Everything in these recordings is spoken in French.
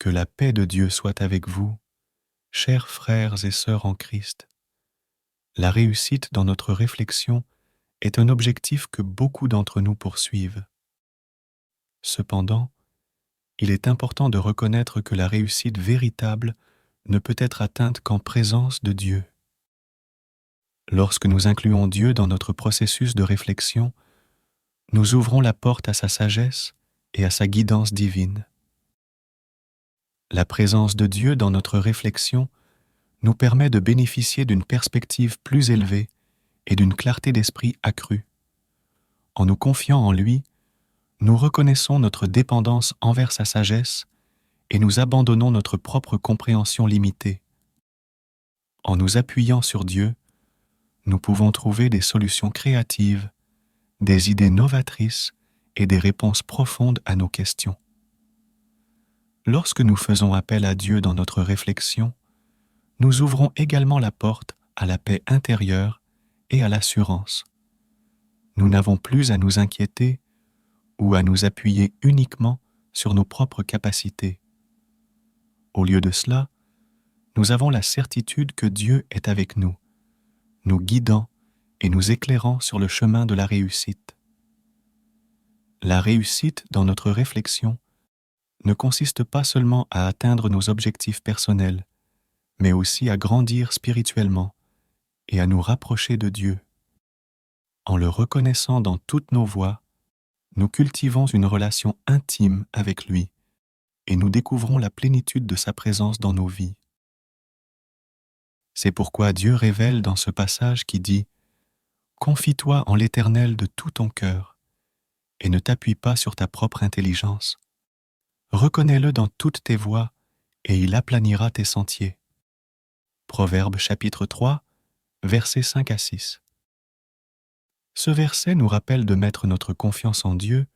Que la paix de Dieu soit avec vous, chers frères et sœurs en Christ. La réussite dans notre réflexion est un objectif que beaucoup d'entre nous poursuivent. Cependant, il est important de reconnaître que la réussite véritable ne peut être atteinte qu'en présence de Dieu. Lorsque nous incluons Dieu dans notre processus de réflexion, nous ouvrons la porte à sa sagesse et à sa guidance divine. La présence de Dieu dans notre réflexion nous permet de bénéficier d'une perspective plus élevée et d'une clarté d'esprit accrue. En nous confiant en lui, nous reconnaissons notre dépendance envers sa sagesse et nous abandonnons notre propre compréhension limitée. En nous appuyant sur Dieu, nous pouvons trouver des solutions créatives, des idées novatrices et des réponses profondes à nos questions. Lorsque nous faisons appel à Dieu dans notre réflexion, nous ouvrons également la porte à la paix intérieure et à l'assurance. Nous n'avons plus à nous inquiéter ou à nous appuyer uniquement sur nos propres capacités. Au lieu de cela, nous avons la certitude que Dieu est avec nous, nous guidant et nous éclairant sur le chemin de la réussite. La réussite dans notre réflexion ne consiste pas seulement à atteindre nos objectifs personnels, mais aussi à grandir spirituellement et à nous rapprocher de Dieu. En le reconnaissant dans toutes nos voies, nous cultivons une relation intime avec lui et nous découvrons la plénitude de sa présence dans nos vies. C'est pourquoi Dieu révèle dans ce passage qui dit « Confie-toi en l'Éternel de tout ton cœur et ne t'appuie pas sur ta propre intelligence. Reconnais-le dans toutes tes voies et il aplanira tes sentiers. » Proverbes chapitre 3, versets 5 à 6. Ce verset nous rappelle de mettre notre confiance en Dieu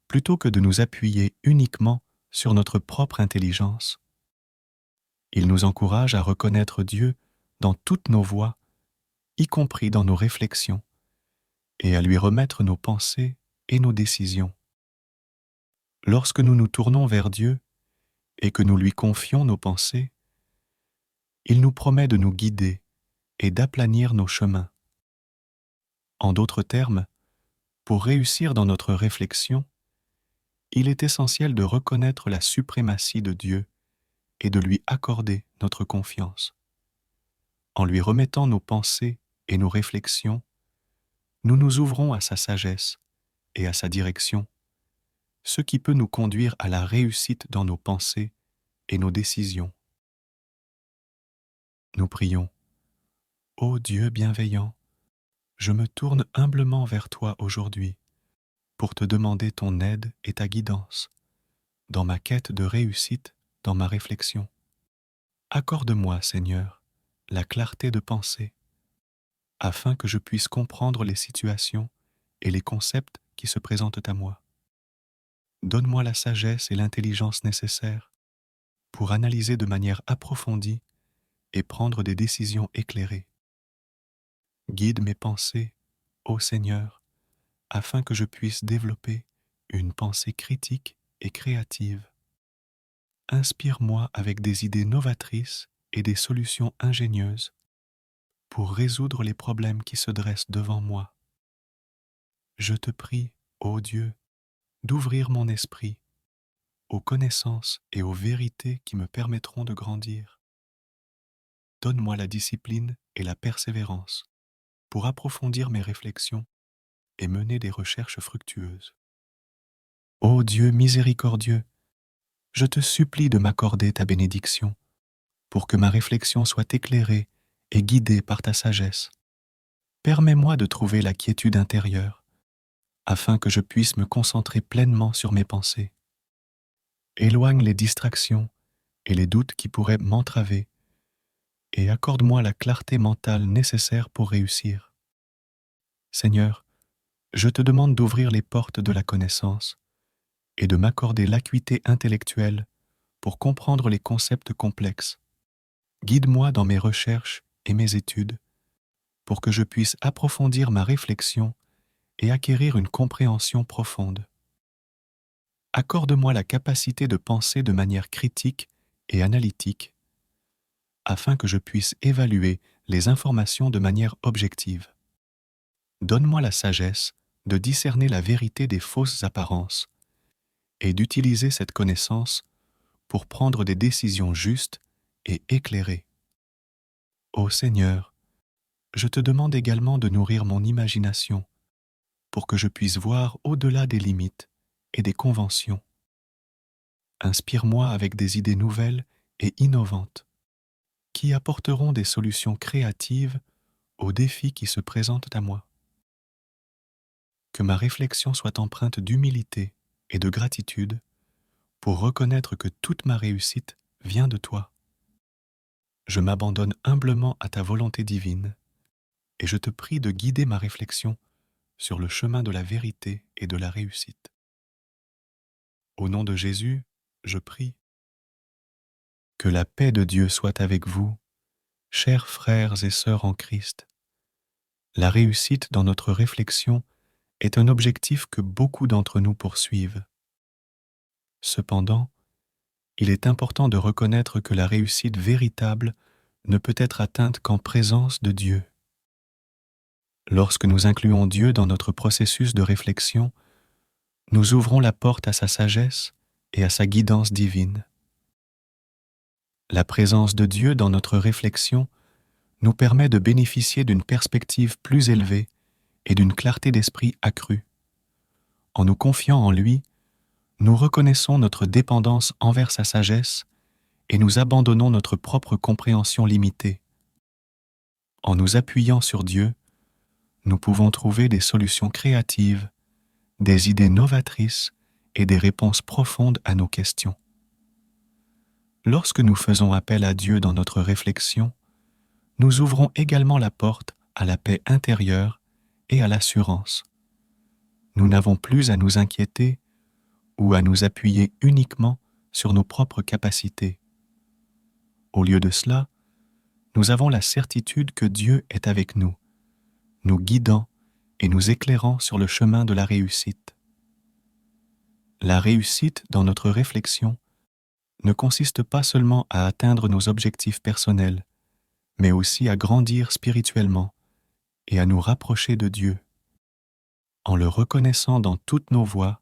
plutôt que de nous appuyer uniquement sur notre propre intelligence. Il nous encourage à reconnaître Dieu dans toutes nos voies, y compris dans nos réflexions, et à lui remettre nos pensées et nos décisions. Lorsque nous nous tournons vers Dieu et que nous lui confions nos pensées, il nous promet de nous guider et d'aplanir nos chemins. En d'autres termes, pour réussir dans notre réflexion, il est essentiel de reconnaître la suprématie de Dieu et de lui accorder notre confiance. En lui remettant nos pensées et nos réflexions, nous nous ouvrons à sa sagesse et à sa direction, ce qui peut nous conduire à la réussite dans nos pensées et nos décisions. Nous prions. Ô Dieu bienveillant, je me tourne humblement vers toi aujourd'hui pour te demander ton aide et ta guidance dans ma quête de réussite dans ma réflexion. Accorde-moi, Seigneur, la clarté de pensée, afin que je puisse comprendre les situations et les concepts qui se présentent à moi. Donne-moi la sagesse et l'intelligence nécessaires pour analyser de manière approfondie et prendre des décisions éclairées. Guide mes pensées, ô Seigneur, afin que je puisse développer une pensée critique et créative. Inspire-moi avec des idées novatrices et des solutions ingénieuses pour résoudre les problèmes qui se dressent devant moi. Je te prie, ô Dieu, d'ouvrir mon esprit aux connaissances et aux vérités qui me permettront de grandir. Donne-moi la discipline et la persévérance pour approfondir mes réflexions et mener des recherches fructueuses. Ô Dieu miséricordieux, je te supplie de m'accorder ta bénédiction pour que ma réflexion soit éclairée et guidée par ta sagesse. Permets-moi de trouver la quiétude intérieure afin que je puisse me concentrer pleinement sur mes pensées. Éloigne les distractions et les doutes qui pourraient m'entraver et accorde-moi la clarté mentale nécessaire pour réussir. Seigneur, je te demande d'ouvrir les portes de la connaissance et de m'accorder l'acuité intellectuelle pour comprendre les concepts complexes. Guide-moi dans mes recherches et mes études pour que je puisse approfondir ma réflexion et acquérir une compréhension profonde. accorde-moi la capacité de penser de manière critique et analytique, afin que je puisse évaluer les informations de manière objective. Donne-moi la sagesse de discerner la vérité des fausses apparences et d'utiliser cette connaissance pour prendre des décisions justes et éclairées. Ô Seigneur, je te demande également de nourrir mon imagination pour que je puisse voir au-delà des limites et des conventions. Inspire-moi avec des idées nouvelles et innovantes qui apporteront des solutions créatives aux défis qui se présentent à moi. Que ma réflexion soit empreinte d'humilité et de gratitude pour reconnaître que toute ma réussite vient de toi. Je m'abandonne humblement à ta volonté divine et je te prie de guider ma réflexion sur le chemin de la vérité et de la réussite. Au nom de Jésus, je prie. Que la paix de Dieu soit avec vous, chers frères et sœurs en Christ. La réussite dans notre réflexion est un objectif que beaucoup d'entre nous poursuivent. Cependant, il est important de reconnaître que la réussite véritable ne peut être atteinte qu'en présence de Dieu. Lorsque nous incluons Dieu dans notre processus de réflexion, nous ouvrons la porte à sa sagesse et à sa guidance divine. La présence de Dieu dans notre réflexion nous permet de bénéficier d'une perspective plus élevée et d'une clarté d'esprit accrue. En nous confiant en lui, nous reconnaissons notre dépendance envers sa sagesse et nous abandonnons notre propre compréhension limitée. En nous appuyant sur Dieu, nous pouvons trouver des solutions créatives, des idées novatrices et des réponses profondes à nos questions. Lorsque nous faisons appel à Dieu dans notre réflexion, nous ouvrons également la porte à la paix intérieure et à l'assurance. Nous n'avons plus à nous inquiéter ou à nous appuyer uniquement sur nos propres capacités. Au lieu de cela, nous avons la certitude que Dieu est avec nous, nous guidant et nous éclairant sur le chemin de la réussite. La réussite dans notre réflexion ne consiste pas seulement à atteindre nos objectifs personnels, mais aussi à grandir spirituellement et à nous rapprocher de Dieu. En le reconnaissant dans toutes nos voies,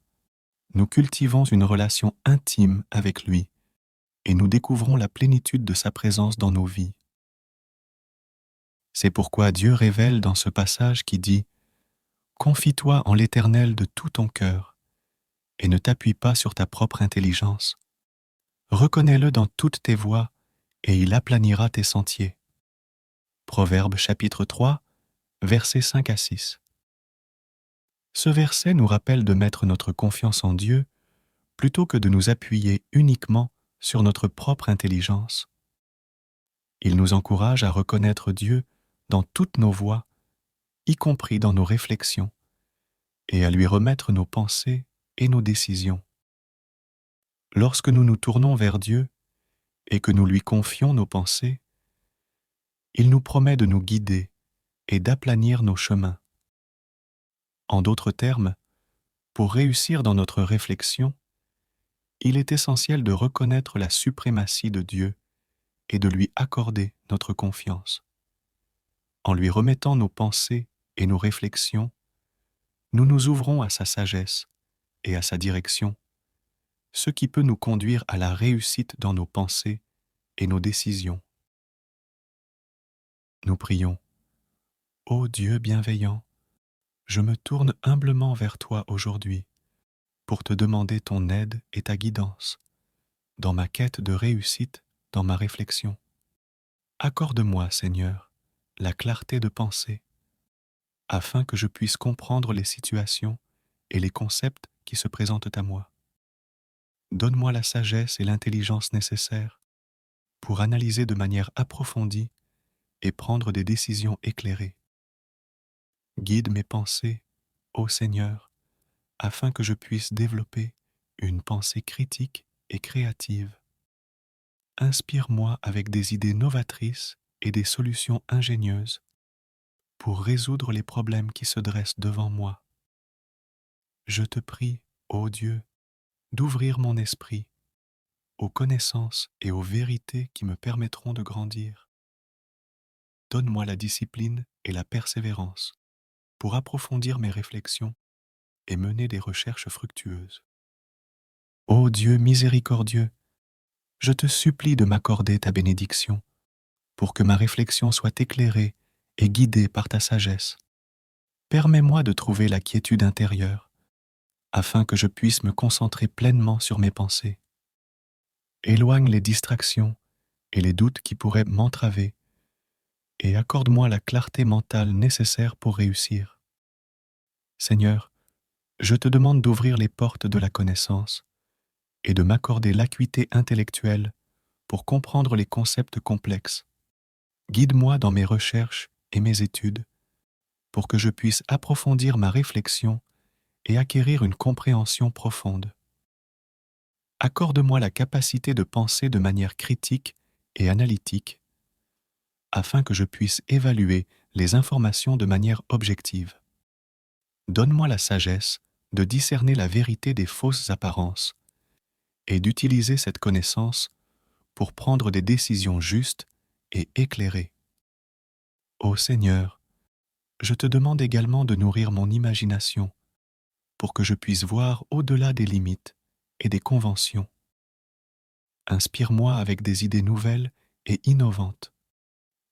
nous cultivons une relation intime avec lui et nous découvrons la plénitude de sa présence dans nos vies. C'est pourquoi Dieu révèle dans ce passage qui dit « Confie-toi en l'Éternel de tout ton cœur et ne t'appuie pas sur ta propre intelligence. Reconnais-le dans toutes tes voies et il aplanira tes sentiers. » Proverbes chapitre 3, versets 5 à 6. Ce verset nous rappelle de mettre notre confiance en Dieu plutôt que de nous appuyer uniquement sur notre propre intelligence. Il nous encourage à reconnaître Dieu dans toutes nos voies, y compris dans nos réflexions, et à lui remettre nos pensées et nos décisions. Lorsque nous nous tournons vers Dieu et que nous lui confions nos pensées, il nous promet de nous guider et d'aplanir nos chemins. En d'autres termes, pour réussir dans notre réflexion, il est essentiel de reconnaître la suprématie de Dieu et de lui accorder notre confiance. En lui remettant nos pensées et nos réflexions, nous nous ouvrons à sa sagesse et à sa direction, ce qui peut nous conduire à la réussite dans nos pensées et nos décisions. Nous prions. Ô Dieu bienveillant, je me tourne humblement vers toi aujourd'hui pour te demander ton aide et ta guidance dans ma quête de réussite dans ma réflexion. Accorde-moi, Seigneur, la clarté de pensée, afin que je puisse comprendre les situations et les concepts qui se présentent à moi. Donne-moi la sagesse et l'intelligence nécessaires pour analyser de manière approfondie et prendre des décisions éclairées. Guide mes pensées, ô Seigneur, afin que je puisse développer une pensée critique et créative. Inspire-moi avec des idées novatrices et des solutions ingénieuses pour résoudre les problèmes qui se dressent devant moi. Je te prie, ô Dieu, d'ouvrir mon esprit aux connaissances et aux vérités qui me permettront de grandir. Donne-moi la discipline et la persévérance pour approfondir mes réflexions et mener des recherches fructueuses. Ô Dieu miséricordieux, je te supplie de m'accorder ta bénédiction pour que ma réflexion soit éclairée et guidée par ta sagesse. Permets-moi de trouver la quiétude intérieure afin que je puisse me concentrer pleinement sur mes pensées. Éloigne les distractions et les doutes qui pourraient m'entraver et accorde-moi la clarté mentale nécessaire pour réussir. Seigneur, je te demande d'ouvrir les portes de la connaissance et de m'accorder l'acuité intellectuelle pour comprendre les concepts complexes. Guide-moi dans mes recherches et mes études pour que je puisse approfondir ma réflexion et acquérir une compréhension profonde. Accorde-moi la capacité de penser de manière critique et analytique afin que je puisse évaluer les informations de manière objective. Donne-moi la sagesse de discerner la vérité des fausses apparences et d'utiliser cette connaissance pour prendre des décisions justes et éclairées. Ô Seigneur, je te demande également de nourrir mon imagination pour que je puisse voir au-delà des limites et des conventions. Inspire-moi avec des idées nouvelles et innovantes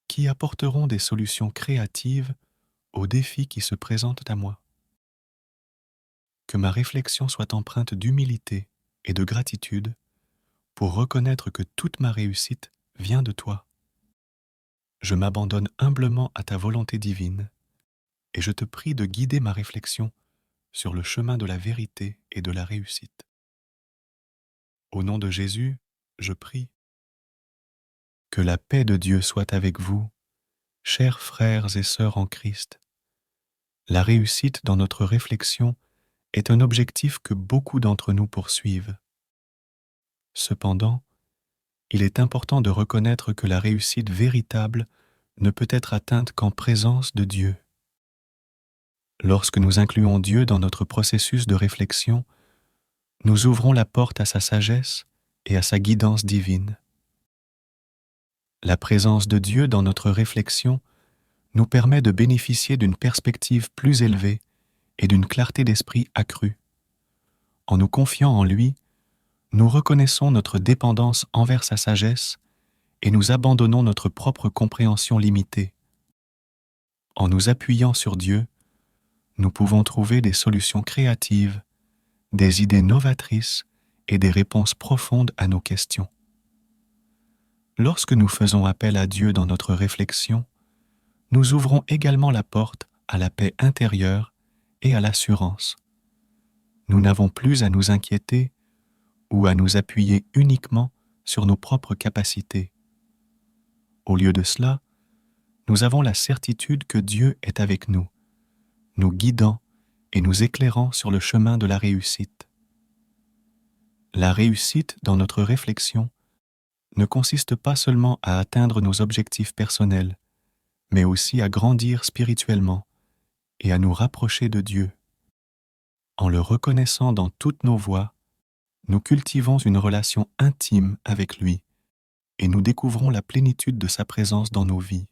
qui apporteront des solutions créatives aux défis qui se présentent à moi. Que ma réflexion soit empreinte d'humilité et de gratitude pour reconnaître que toute ma réussite vient de toi. Je m'abandonne humblement à ta volonté divine et je te prie de guider ma réflexion sur le chemin de la vérité et de la réussite. Au nom de Jésus, je prie. Que la paix de Dieu soit avec vous, chers frères et sœurs en Christ. La réussite dans notre réflexion est un objectif que beaucoup d'entre nous poursuivent. Cependant, il est important de reconnaître que la réussite véritable ne peut être atteinte qu'en présence de Dieu. Lorsque nous incluons Dieu dans notre processus de réflexion, nous ouvrons la porte à sa sagesse et à sa guidance divine. La présence de Dieu dans notre réflexion nous permet de bénéficier d'une perspective plus élevée et d'une clarté d'esprit accrue. En nous confiant en lui, nous reconnaissons notre dépendance envers sa sagesse et nous abandonnons notre propre compréhension limitée. En nous appuyant sur Dieu, nous pouvons trouver des solutions créatives, des idées novatrices et des réponses profondes à nos questions. Lorsque nous faisons appel à Dieu dans notre réflexion, nous ouvrons également la porte à la paix intérieure et à l'assurance. Nous n'avons plus à nous inquiéter ou à nous appuyer uniquement sur nos propres capacités. Au lieu de cela, nous avons la certitude que Dieu est avec nous, nous guidant et nous éclairant sur le chemin de la réussite. La réussite dans notre réflexion ne consiste pas seulement à atteindre nos objectifs personnels, mais aussi à grandir spirituellement et à nous rapprocher de Dieu. En le reconnaissant dans toutes nos voies, nous cultivons une relation intime avec lui et nous découvrons la plénitude de sa présence dans nos vies.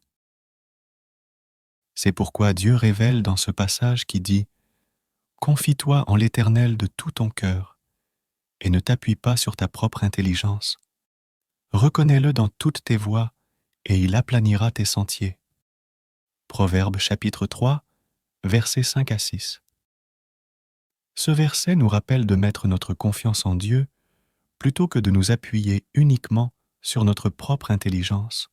C'est pourquoi Dieu révèle dans ce passage qui dit « Confie-toi en l'Éternel de tout ton cœur et ne t'appuie pas sur ta propre intelligence. Reconnais-le dans toutes tes voies et il aplanira tes sentiers. » Proverbe chapitre 3, versets 5 à 6. Ce verset nous rappelle de mettre notre confiance en Dieu plutôt que de nous appuyer uniquement sur notre propre intelligence.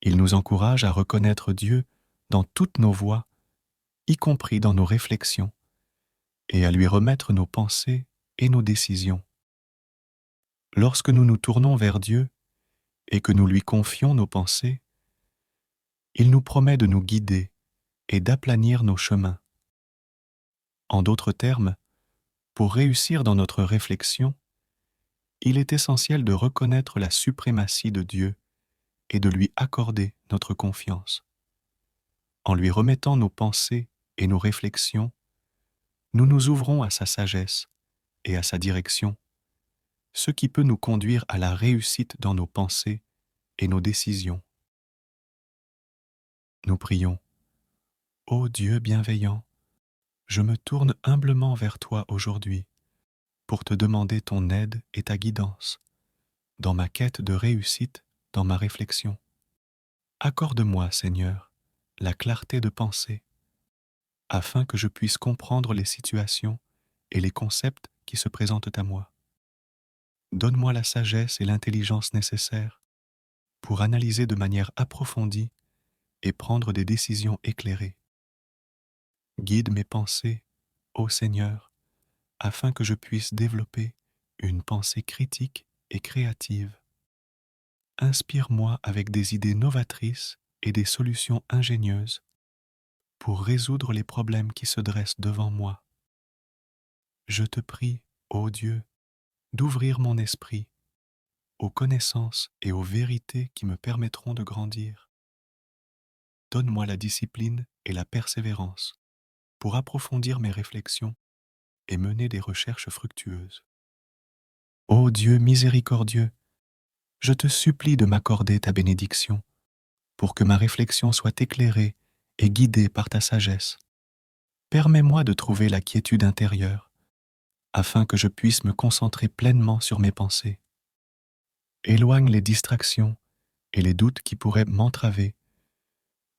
Il nous encourage à reconnaître Dieu dans toutes nos voies, y compris dans nos réflexions, et à lui remettre nos pensées et nos décisions. Lorsque nous nous tournons vers Dieu et que nous lui confions nos pensées, il nous promet de nous guider et d'aplanir nos chemins. En d'autres termes, pour réussir dans notre réflexion, il est essentiel de reconnaître la suprématie de Dieu et de lui accorder notre confiance. En lui remettant nos pensées et nos réflexions, nous nous ouvrons à sa sagesse et à sa direction, ce qui peut nous conduire à la réussite dans nos pensées et nos décisions. Nous prions. Ô Dieu bienveillant, je me tourne humblement vers toi aujourd'hui pour te demander ton aide et ta guidance dans ma quête de réussite dans ma réflexion. Accorde-moi, Seigneur, la clarté de pensée, afin que je puisse comprendre les situations et les concepts qui se présentent à moi. Donne-moi la sagesse et l'intelligence nécessaires pour analyser de manière approfondie et prendre des décisions éclairées. Guide mes pensées, ô Seigneur, afin que je puisse développer une pensée critique et créative. Inspire-moi avec des idées novatrices et des solutions ingénieuses pour résoudre les problèmes qui se dressent devant moi. Je te prie, ô Dieu, d'ouvrir mon esprit aux connaissances et aux vérités qui me permettront de grandir. Donne-moi la discipline et la persévérance pour approfondir mes réflexions et mener des recherches fructueuses. Ô Dieu miséricordieux, je te supplie de m'accorder ta bénédiction pour que ma réflexion soit éclairée et guidée par ta sagesse. Permets-moi de trouver la quiétude intérieure afin que je puisse me concentrer pleinement sur mes pensées. Éloigne les distractions et les doutes qui pourraient m'entraver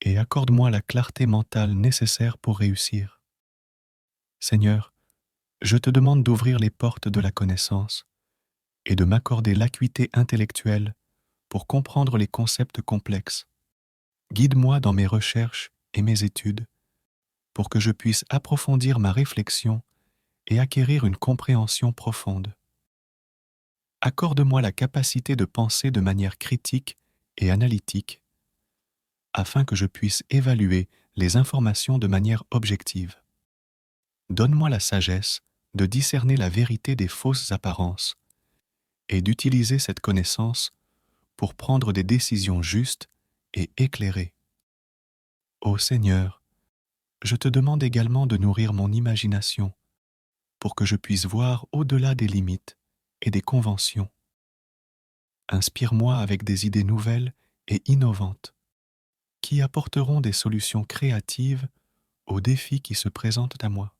et accorde-moi la clarté mentale nécessaire pour réussir. Seigneur, je te demande d'ouvrir les portes de la connaissance et de m'accorder l'acuité intellectuelle pour comprendre les concepts complexes. Guide-moi dans mes recherches et mes études pour que je puisse approfondir ma réflexion et acquérir une compréhension profonde. Accorde-moi la capacité de penser de manière critique et analytique afin que je puisse évaluer les informations de manière objective. Donne-moi la sagesse de discerner la vérité des fausses apparences et d'utiliser cette connaissance pour prendre des décisions justes et éclairées. Ô Seigneur, je te demande également de nourrir mon imagination pour que je puisse voir au-delà des limites et des conventions. Inspire-moi avec des idées nouvelles et innovantes qui apporteront des solutions créatives aux défis qui se présentent à moi.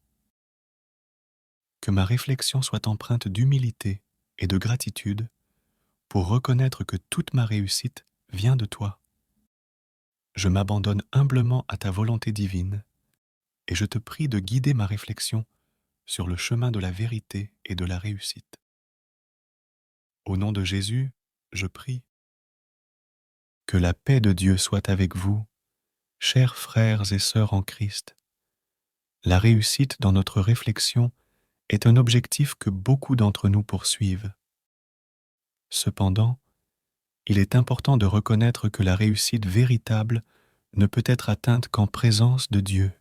Que ma réflexion soit empreinte d'humilité et de gratitude pour reconnaître que toute ma réussite vient de toi. Je m'abandonne humblement à ta volonté divine et je te prie de guider ma réflexion sur le chemin de la vérité et de la réussite. Au nom de Jésus, je prie. Que la paix de Dieu soit avec vous, chers frères et sœurs en Christ. La réussite dans notre réflexion est un objectif que beaucoup d'entre nous poursuivent. Cependant, il est important de reconnaître que la réussite véritable ne peut être atteinte qu'en présence de Dieu.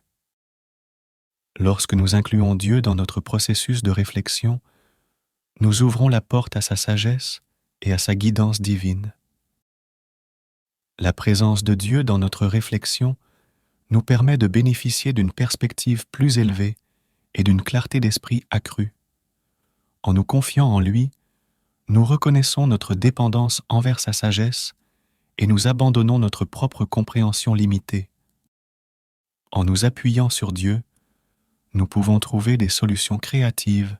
Lorsque nous incluons Dieu dans notre processus de réflexion, nous ouvrons la porte à sa sagesse et à sa guidance divine. La présence de Dieu dans notre réflexion nous permet de bénéficier d'une perspective plus élevée et d'une clarté d'esprit accrue. En nous confiant en lui, nous reconnaissons notre dépendance envers sa sagesse et nous abandonnons notre propre compréhension limitée. En nous appuyant sur Dieu, nous pouvons trouver des solutions créatives,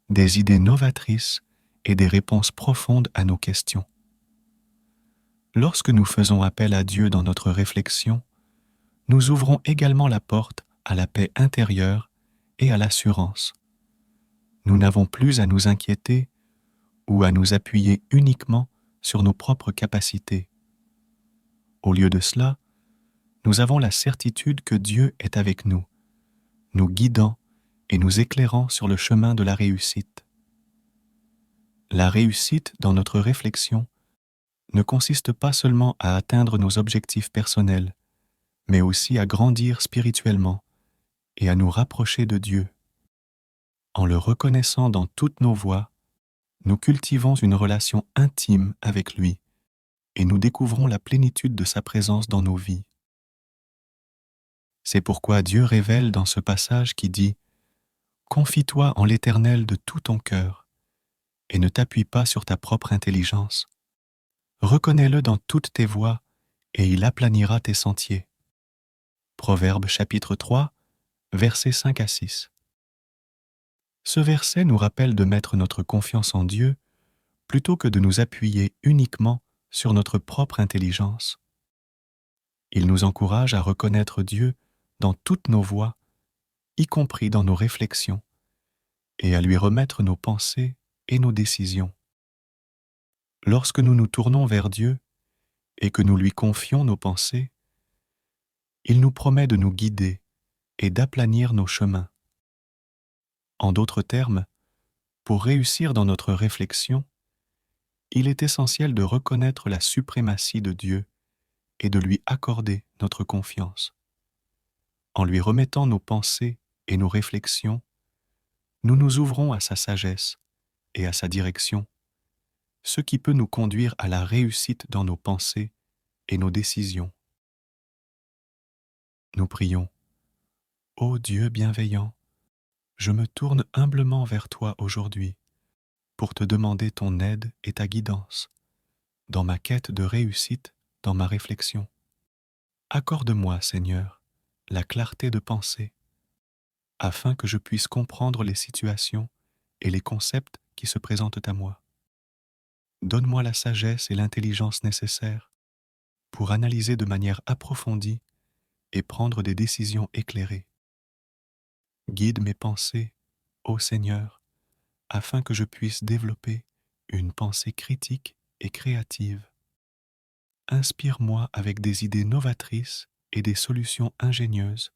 des idées novatrices et des réponses profondes à nos questions. Lorsque nous faisons appel à Dieu dans notre réflexion, nous ouvrons également la porte à la paix intérieure et à l'assurance. Nous n'avons plus à nous inquiéter ou à nous appuyer uniquement sur nos propres capacités. Au lieu de cela, nous avons la certitude que Dieu est avec nous, nous guidant et nous éclairant sur le chemin de la réussite. La réussite dans notre réflexion ne consiste pas seulement à atteindre nos objectifs personnels, mais aussi à grandir spirituellement et à nous rapprocher de Dieu. En le reconnaissant dans toutes nos voies, nous cultivons une relation intime avec lui et nous découvrons la plénitude de sa présence dans nos vies. C'est pourquoi Dieu révèle dans ce passage qui dit Confie-toi en l'Éternel de tout ton cœur, et ne t'appuie pas sur ta propre intelligence. Reconnais-le dans toutes tes voies, et il aplanira tes sentiers. Proverbe chapitre 3, versets 5 à 6. Ce verset nous rappelle de mettre notre confiance en Dieu plutôt que de nous appuyer uniquement sur notre propre intelligence. Il nous encourage à reconnaître Dieu dans toutes nos voies, y compris dans nos réflexions, et à lui remettre nos pensées et nos décisions. Lorsque nous nous tournons vers Dieu et que nous lui confions nos pensées, il nous promet de nous guider et d'aplanir nos chemins. En d'autres termes, pour réussir dans notre réflexion, il est essentiel de reconnaître la suprématie de Dieu et de lui accorder notre confiance. En lui remettant nos pensées et nos réflexions, nous nous ouvrons à sa sagesse et à sa direction, ce qui peut nous conduire à la réussite dans nos pensées et nos décisions. Nous prions. Ô Dieu bienveillant, je me tourne humblement vers toi aujourd'hui pour te demander ton aide et ta guidance dans ma quête de réussite dans ma réflexion. Accorde-moi, Seigneur, la clarté de pensée, afin que je puisse comprendre les situations et les concepts qui se présentent à moi. Donne-moi la sagesse et l'intelligence nécessaires pour analyser de manière approfondie et prendre des décisions éclairées. Guide mes pensées, ô Seigneur, afin que je puisse développer une pensée critique et créative. Inspire-moi avec des idées novatrices et des solutions ingénieuses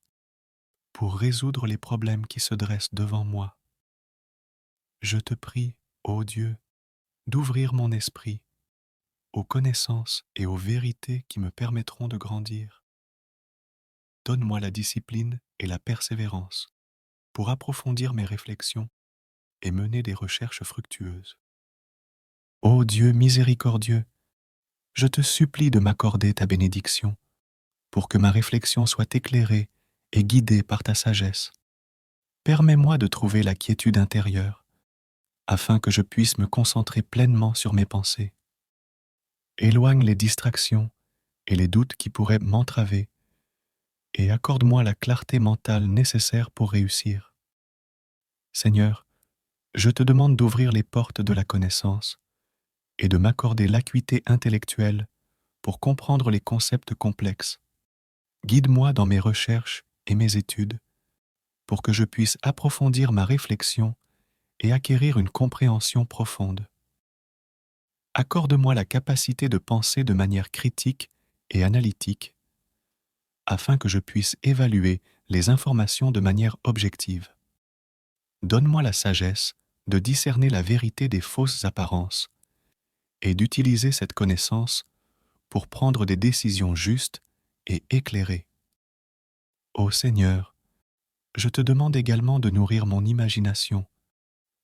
pour résoudre les problèmes qui se dressent devant moi. Je te prie, ô Dieu, d'ouvrir mon esprit aux connaissances et aux vérités qui me permettront de grandir. Donne-moi la discipline et la persévérance pour approfondir mes réflexions et mener des recherches fructueuses. Ô Dieu miséricordieux, je te supplie de m'accorder ta bénédiction pour que ma réflexion soit éclairée et guidée par ta sagesse. Permets-moi de trouver la quiétude intérieure afin que je puisse me concentrer pleinement sur mes pensées. Éloigne les distractions et les doutes qui pourraient m'entraver et accorde-moi la clarté mentale nécessaire pour réussir. Seigneur, je te demande d'ouvrir les portes de la connaissance et de m'accorder l'acuité intellectuelle pour comprendre les concepts complexes. Guide-moi dans mes recherches et mes études pour que je puisse approfondir ma réflexion et acquérir une compréhension profonde. Accorde-moi la capacité de penser de manière critique et analytique afin que je puisse évaluer les informations de manière objective. Donne-moi la sagesse de discerner la vérité des fausses apparences et d'utiliser cette connaissance pour prendre des décisions justes et éclairées. Ô Seigneur, je te demande également de nourrir mon imagination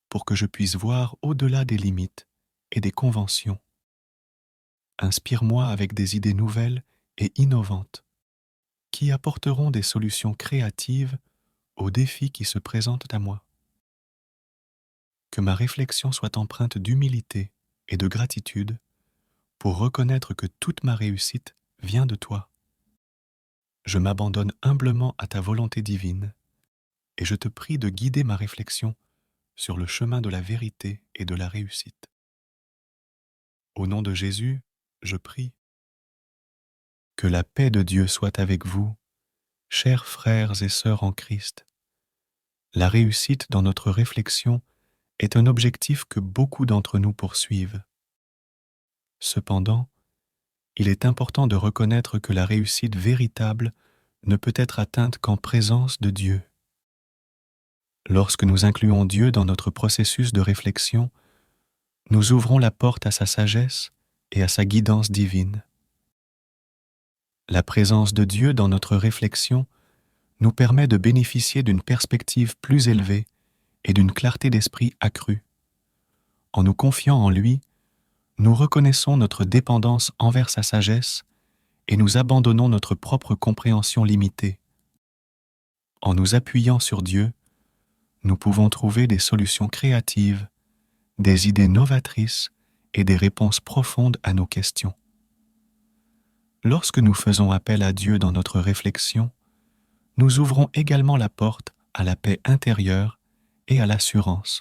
pour que je puisse voir au-delà des limites et des conventions. Inspire-moi avec des idées nouvelles et innovantes qui apporteront des solutions créatives aux défis qui se présentent à moi. Que ma réflexion soit empreinte d'humilité et de gratitude pour reconnaître que toute ma réussite vient de toi. Je m'abandonne humblement à ta volonté divine et je te prie de guider ma réflexion sur le chemin de la vérité et de la réussite. Au nom de Jésus, je prie. Que la paix de Dieu soit avec vous, chers frères et sœurs en Christ. La réussite dans notre réflexion est un objectif que beaucoup d'entre nous poursuivent. Cependant, il est important de reconnaître que la réussite véritable ne peut être atteinte qu'en présence de Dieu. Lorsque nous incluons Dieu dans notre processus de réflexion, nous ouvrons la porte à sa sagesse et à sa guidance divine. La présence de Dieu dans notre réflexion nous permet de bénéficier d'une perspective plus élevée et d'une clarté d'esprit accrue. En nous confiant en lui, nous reconnaissons notre dépendance envers sa sagesse et nous abandonnons notre propre compréhension limitée. En nous appuyant sur Dieu, nous pouvons trouver des solutions créatives, des idées novatrices et des réponses profondes à nos questions. Lorsque nous faisons appel à Dieu dans notre réflexion, nous ouvrons également la porte à la paix intérieure et à l'assurance.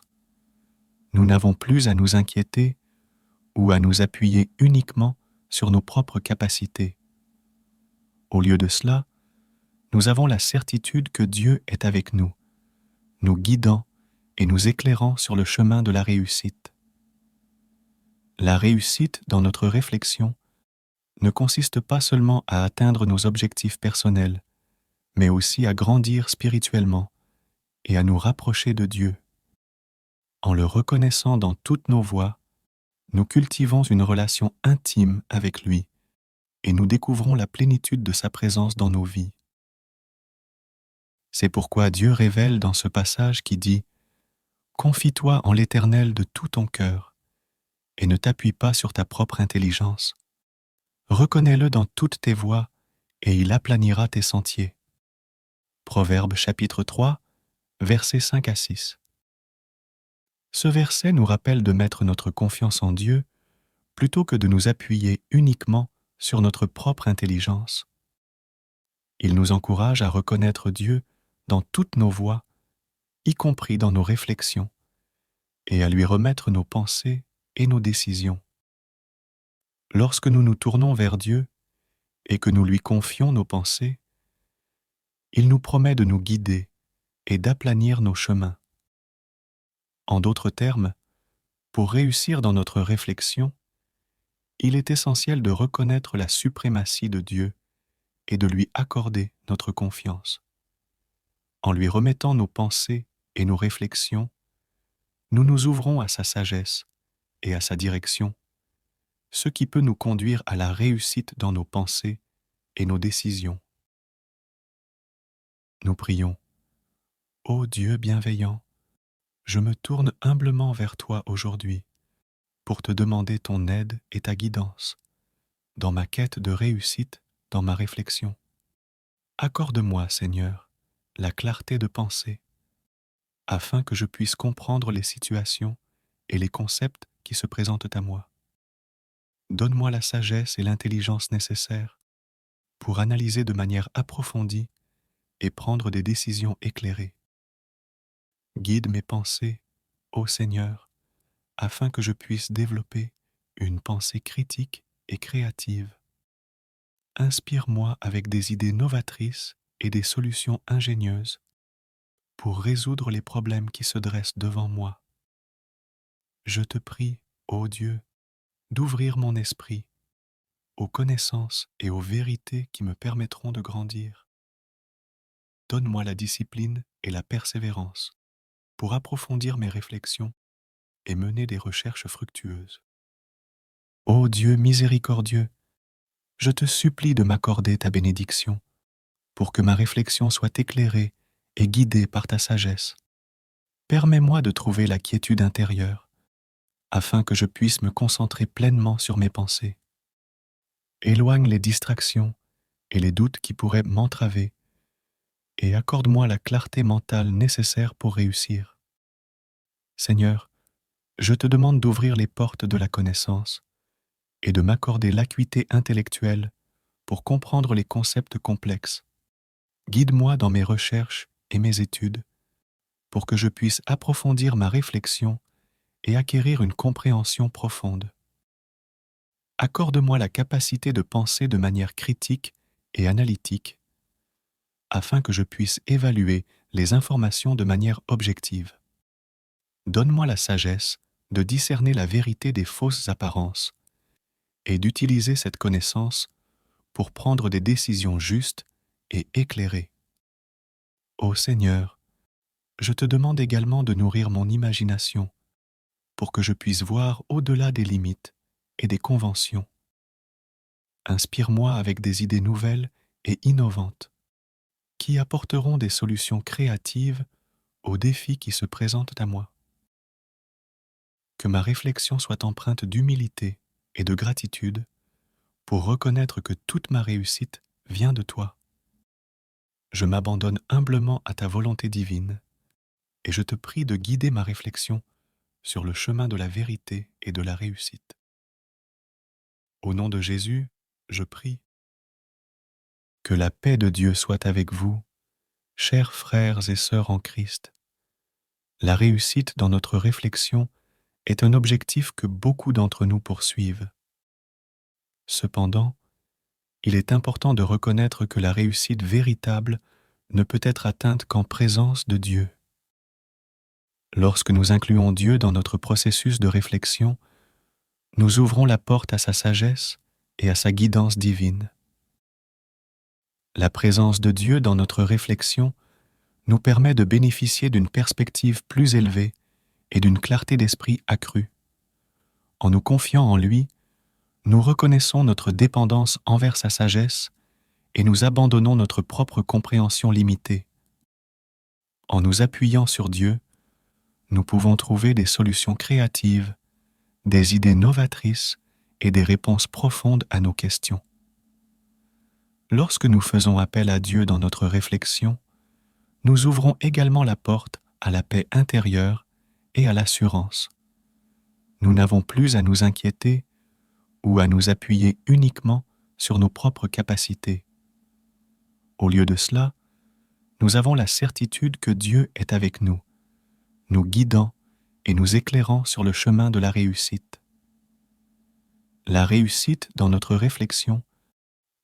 Nous n'avons plus à nous inquiéter ou à nous appuyer uniquement sur nos propres capacités. Au lieu de cela, nous avons la certitude que Dieu est avec nous, nous guidant et nous éclairant sur le chemin de la réussite. La réussite dans notre réflexion ne consiste pas seulement à atteindre nos objectifs personnels, mais aussi à grandir spirituellement et à nous rapprocher de Dieu. En le reconnaissant dans toutes nos voies, nous cultivons une relation intime avec lui et nous découvrons la plénitude de sa présence dans nos vies. C'est pourquoi Dieu révèle dans ce passage qui dit « Confie-toi en l'Éternel de tout ton cœur et ne t'appuie pas sur ta propre intelligence. Reconnais-le dans toutes tes voies et il aplanira tes sentiers. » Proverbes chapitre 3, versets 5 à 6. Ce verset nous rappelle de mettre notre confiance en Dieu plutôt que de nous appuyer uniquement sur notre propre intelligence. Il nous encourage à reconnaître Dieu dans toutes nos voies, y compris dans nos réflexions, et à lui remettre nos pensées et nos décisions. Lorsque nous nous tournons vers Dieu et que nous lui confions nos pensées, il nous promet de nous guider et d'aplanir nos chemins. En d'autres termes, pour réussir dans notre réflexion, il est essentiel de reconnaître la suprématie de Dieu et de lui accorder notre confiance. En lui remettant nos pensées et nos réflexions, nous nous ouvrons à sa sagesse et à sa direction, ce qui peut nous conduire à la réussite dans nos pensées et nos décisions. Nous prions. Ô Dieu bienveillant, je me tourne humblement vers toi aujourd'hui pour te demander ton aide et ta guidance dans ma quête de réussite dans ma réflexion. Accorde-moi, Seigneur, la clarté de pensée, afin que je puisse comprendre les situations et les concepts qui se présentent à moi. Donne-moi la sagesse et l'intelligence nécessaires pour analyser de manière approfondie et prendre des décisions éclairées. Guide mes pensées, ô Seigneur, afin que je puisse développer une pensée critique et créative. Inspire-moi avec des idées novatrices et des solutions ingénieuses pour résoudre les problèmes qui se dressent devant moi. Je te prie, ô Dieu, d'ouvrir mon esprit aux connaissances et aux vérités qui me permettront de grandir. Donne-moi la discipline et la persévérance pour approfondir mes réflexions et mener des recherches fructueuses. Ô Dieu miséricordieux, je te supplie de m'accorder ta bénédiction pour que ma réflexion soit éclairée et guidée par ta sagesse. Permets-moi de trouver la quiétude intérieure afin que je puisse me concentrer pleinement sur mes pensées. Éloigne les distractions et les doutes qui pourraient m'entraver et accorde-moi la clarté mentale nécessaire pour réussir. Seigneur, je te demande d'ouvrir les portes de la connaissance et de m'accorder l'acuité intellectuelle pour comprendre les concepts complexes. Guide-moi dans mes recherches et mes études pour que je puisse approfondir ma réflexion et acquérir une compréhension profonde. Accorde-moi la capacité de penser de manière critique et analytique afin que je puisse évaluer les informations de manière objective. Donne-moi la sagesse de discerner la vérité des fausses apparences et d'utiliser cette connaissance pour prendre des décisions justes et éclairées. Ô Seigneur, je te demande également de nourrir mon imagination pour que je puisse voir au-delà des limites et des conventions. Inspire-moi avec des idées nouvelles et innovantes qui apporteront des solutions créatives aux défis qui se présentent à moi. Que ma réflexion soit empreinte d'humilité et de gratitude pour reconnaître que toute ma réussite vient de toi. Je m'abandonne humblement à ta volonté divine et je te prie de guider ma réflexion sur le chemin de la vérité et de la réussite. Au nom de Jésus, je prie. Que la paix de Dieu soit avec vous, chers frères et sœurs en Christ. La réussite dans notre réflexion est un objectif que beaucoup d'entre nous poursuivent. Cependant, il est important de reconnaître que la réussite véritable ne peut être atteinte qu'en présence de Dieu. Lorsque nous incluons Dieu dans notre processus de réflexion, nous ouvrons la porte à sa sagesse et à sa guidance divine. La présence de Dieu dans notre réflexion nous permet de bénéficier d'une perspective plus élevée et d'une clarté d'esprit accrue. En nous confiant en lui, nous reconnaissons notre dépendance envers sa sagesse et nous abandonnons notre propre compréhension limitée. En nous appuyant sur Dieu, nous pouvons trouver des solutions créatives, des idées novatrices et des réponses profondes à nos questions. Lorsque nous faisons appel à Dieu dans notre réflexion, nous ouvrons également la porte à la paix intérieure et à l'assurance. Nous n'avons plus à nous inquiéter ou à nous appuyer uniquement sur nos propres capacités. Au lieu de cela, nous avons la certitude que Dieu est avec nous, nous guidant et nous éclairant sur le chemin de la réussite. La réussite dans notre réflexion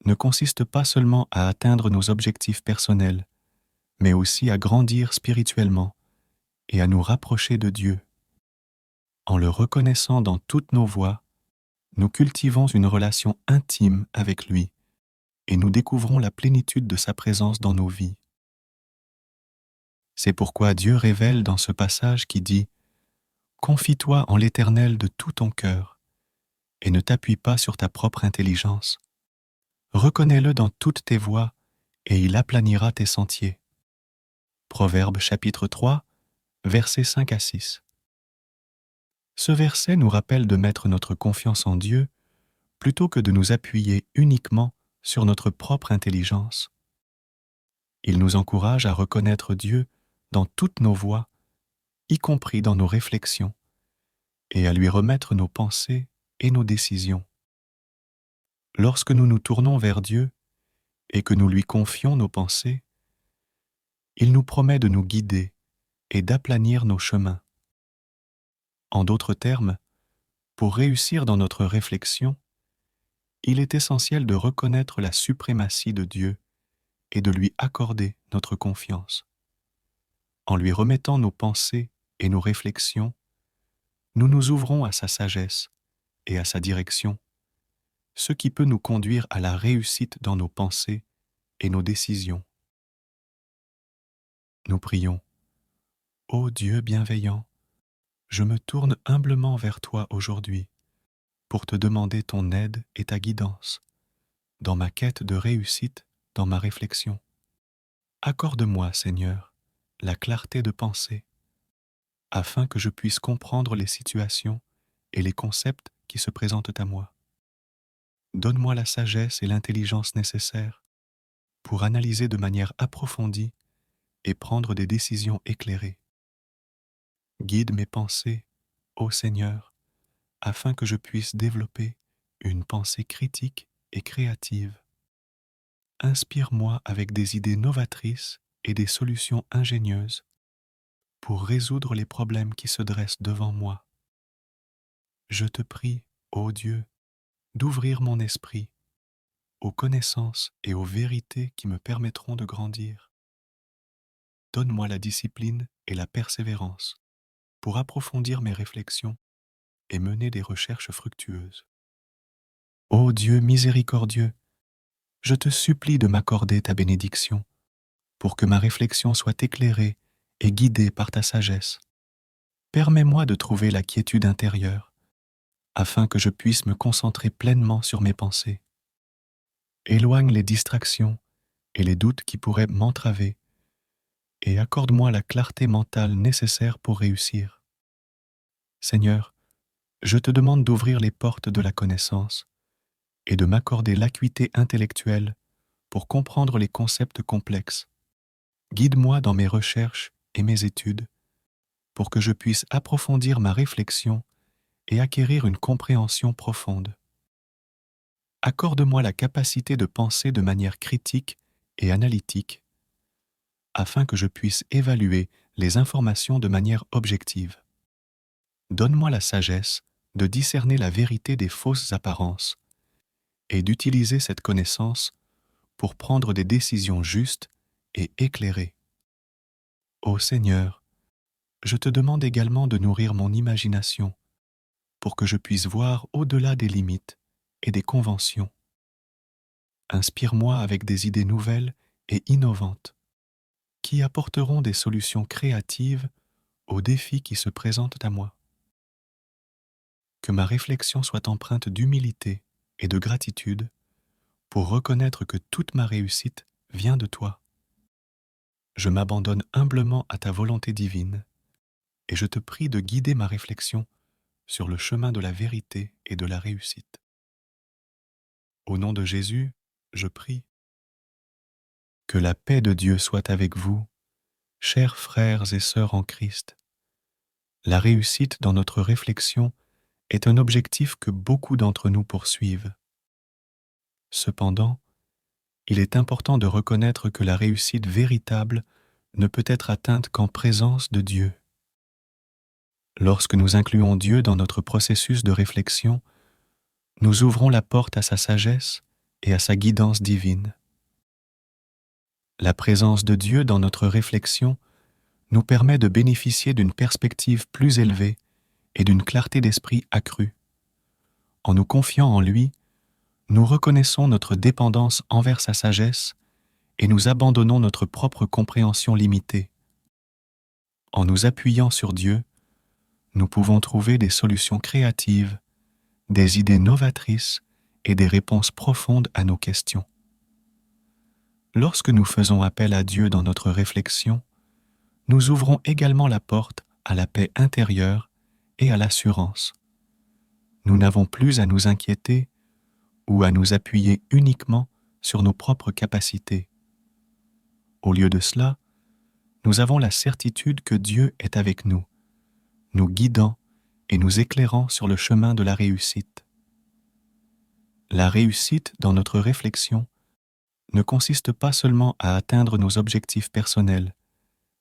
ne consiste pas seulement à atteindre nos objectifs personnels, mais aussi à grandir spirituellement et à nous rapprocher de Dieu. En le reconnaissant dans toutes nos voies, nous cultivons une relation intime avec lui et nous découvrons la plénitude de sa présence dans nos vies. C'est pourquoi Dieu révèle dans ce passage qui dit « Confie-toi en l'Éternel de tout ton cœur et ne t'appuie pas sur ta propre intelligence. Reconnais-le dans toutes tes voies et il aplanira tes sentiers. » Proverbes chapitre 3, versets 5 à 6. Ce verset nous rappelle de mettre notre confiance en Dieu plutôt que de nous appuyer uniquement sur notre propre intelligence. Il nous encourage à reconnaître Dieu dans toutes nos voies, y compris dans nos réflexions, et à lui remettre nos pensées et nos décisions. Lorsque nous nous tournons vers Dieu et que nous lui confions nos pensées, il nous promet de nous guider et d'aplanir nos chemins. En d'autres termes, pour réussir dans notre réflexion, il est essentiel de reconnaître la suprématie de Dieu et de lui accorder notre confiance. En lui remettant nos pensées et nos réflexions, nous nous ouvrons à sa sagesse et à sa direction, ce qui peut nous conduire à la réussite dans nos pensées et nos décisions. Nous prions. Ô Dieu bienveillant, je me tourne humblement vers toi aujourd'hui pour te demander ton aide et ta guidance dans ma quête de réussite dans ma réflexion. Accorde-moi, Seigneur, la clarté de pensée, afin que je puisse comprendre les situations et les concepts qui se présentent à moi. Donne-moi la sagesse et l'intelligence nécessaires pour analyser de manière approfondie et prendre des décisions éclairées. Guide mes pensées, ô Seigneur, afin que je puisse développer une pensée critique et créative. Inspire-moi avec des idées novatrices et des solutions ingénieuses pour résoudre les problèmes qui se dressent devant moi. Je te prie, ô Dieu, d'ouvrir mon esprit aux connaissances et aux vérités qui me permettront de grandir. Donne-moi la discipline et la persévérance pour approfondir mes réflexions et mener des recherches fructueuses. Ô Dieu miséricordieux, je te supplie de m'accorder ta bénédiction pour que ma réflexion soit éclairée et guidée par ta sagesse. Permets-moi de trouver la quiétude intérieure afin que je puisse me concentrer pleinement sur mes pensées. Éloigne les distractions et les doutes qui pourraient m'entraver et accorde-moi la clarté mentale nécessaire pour réussir. Seigneur, je te demande d'ouvrir les portes de la connaissance et de m'accorder l'acuité intellectuelle pour comprendre les concepts complexes. Guide-moi dans mes recherches et mes études pour que je puisse approfondir ma réflexion et acquérir une compréhension profonde. Accorde-moi la capacité de penser de manière critique et analytique, afin que je puisse évaluer les informations de manière objective. Donne-moi la sagesse de discerner la vérité des fausses apparences et d'utiliser cette connaissance pour prendre des décisions justes et éclairées. Ô Seigneur, je te demande également de nourrir mon imagination pour que je puisse voir au-delà des limites et des conventions. Inspire-moi avec des idées nouvelles et innovantes qui apporteront des solutions créatives aux défis qui se présentent à moi. Que ma réflexion soit empreinte d'humilité et de gratitude pour reconnaître que toute ma réussite vient de toi. Je m'abandonne humblement à ta volonté divine et je te prie de guider ma réflexion sur le chemin de la vérité et de la réussite. Au nom de Jésus, je prie. Que la paix de Dieu soit avec vous, chers frères et sœurs en Christ. La réussite dans notre réflexion est un objectif que beaucoup d'entre nous poursuivent. Cependant, il est important de reconnaître que la réussite véritable ne peut être atteinte qu'en présence de Dieu. Lorsque nous incluons Dieu dans notre processus de réflexion, nous ouvrons la porte à sa sagesse et à sa guidance divine. La présence de Dieu dans notre réflexion nous permet de bénéficier d'une perspective plus élevée et d'une clarté d'esprit accrue. En nous confiant en lui, nous reconnaissons notre dépendance envers sa sagesse et nous abandonnons notre propre compréhension limitée. En nous appuyant sur Dieu, nous pouvons trouver des solutions créatives, des idées novatrices et des réponses profondes à nos questions. Lorsque nous faisons appel à Dieu dans notre réflexion, nous ouvrons également la porte à la paix intérieure et à l'assurance. Nous n'avons plus à nous inquiéter ou à nous appuyer uniquement sur nos propres capacités. Au lieu de cela, nous avons la certitude que Dieu est avec nous, nous guidant et nous éclairant sur le chemin de la réussite. La réussite dans notre réflexion ne consiste pas seulement à atteindre nos objectifs personnels,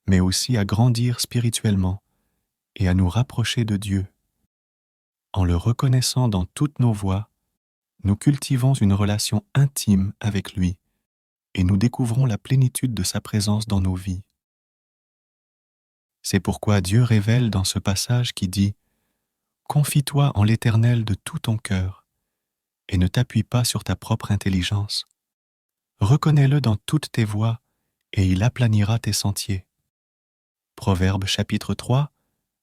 mais aussi à grandir spirituellement et à nous rapprocher de Dieu. En le reconnaissant dans toutes nos voies, nous cultivons une relation intime avec lui et nous découvrons la plénitude de sa présence dans nos vies. C'est pourquoi Dieu révèle dans ce passage qui dit « Confie-toi en l'Éternel de tout ton cœur et ne t'appuie pas sur ta propre intelligence. Reconnais-le dans toutes tes voies et il aplanira tes sentiers. » Proverbes chapitre 3,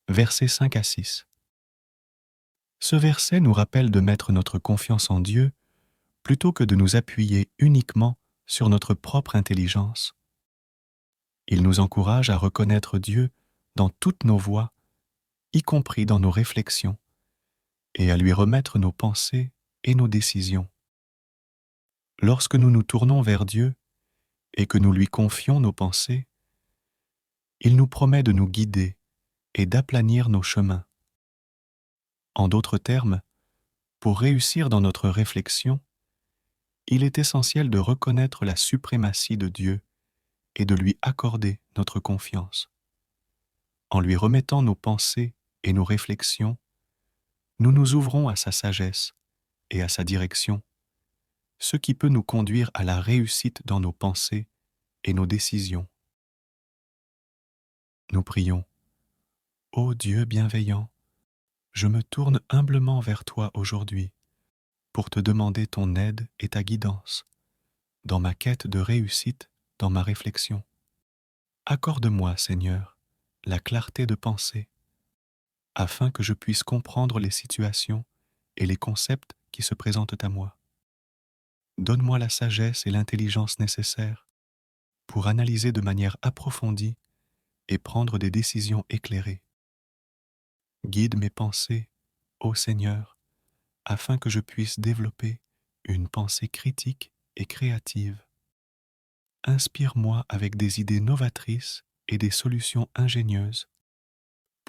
versets 5 à 6. Ce verset nous rappelle de mettre notre confiance en Dieu plutôt que de nous appuyer uniquement sur notre propre intelligence. Il nous encourage à reconnaître Dieu dans toutes nos voies, y compris dans nos réflexions, et à lui remettre nos pensées et nos décisions. Lorsque nous nous tournons vers Dieu et que nous lui confions nos pensées, il nous promet de nous guider et d'aplanir nos chemins. En d'autres termes, pour réussir dans notre réflexion, il est essentiel de reconnaître la suprématie de Dieu et de lui accorder notre confiance. En lui remettant nos pensées et nos réflexions, nous nous ouvrons à sa sagesse et à sa direction, ce qui peut nous conduire à la réussite dans nos pensées et nos décisions. Nous prions. Ô Dieu bienveillant, je me tourne humblement vers toi aujourd'hui pour te demander ton aide et ta guidance dans ma quête de réussite dans ma réflexion. Accorde-moi, Seigneur, la clarté de pensée, afin que je puisse comprendre les situations et les concepts qui se présentent à moi. Donne-moi la sagesse et l'intelligence nécessaires pour analyser de manière approfondie et prendre des décisions éclairées. Guide mes pensées, ô Seigneur, afin que je puisse développer une pensée critique et créative. Inspire-moi avec des idées novatrices et des solutions ingénieuses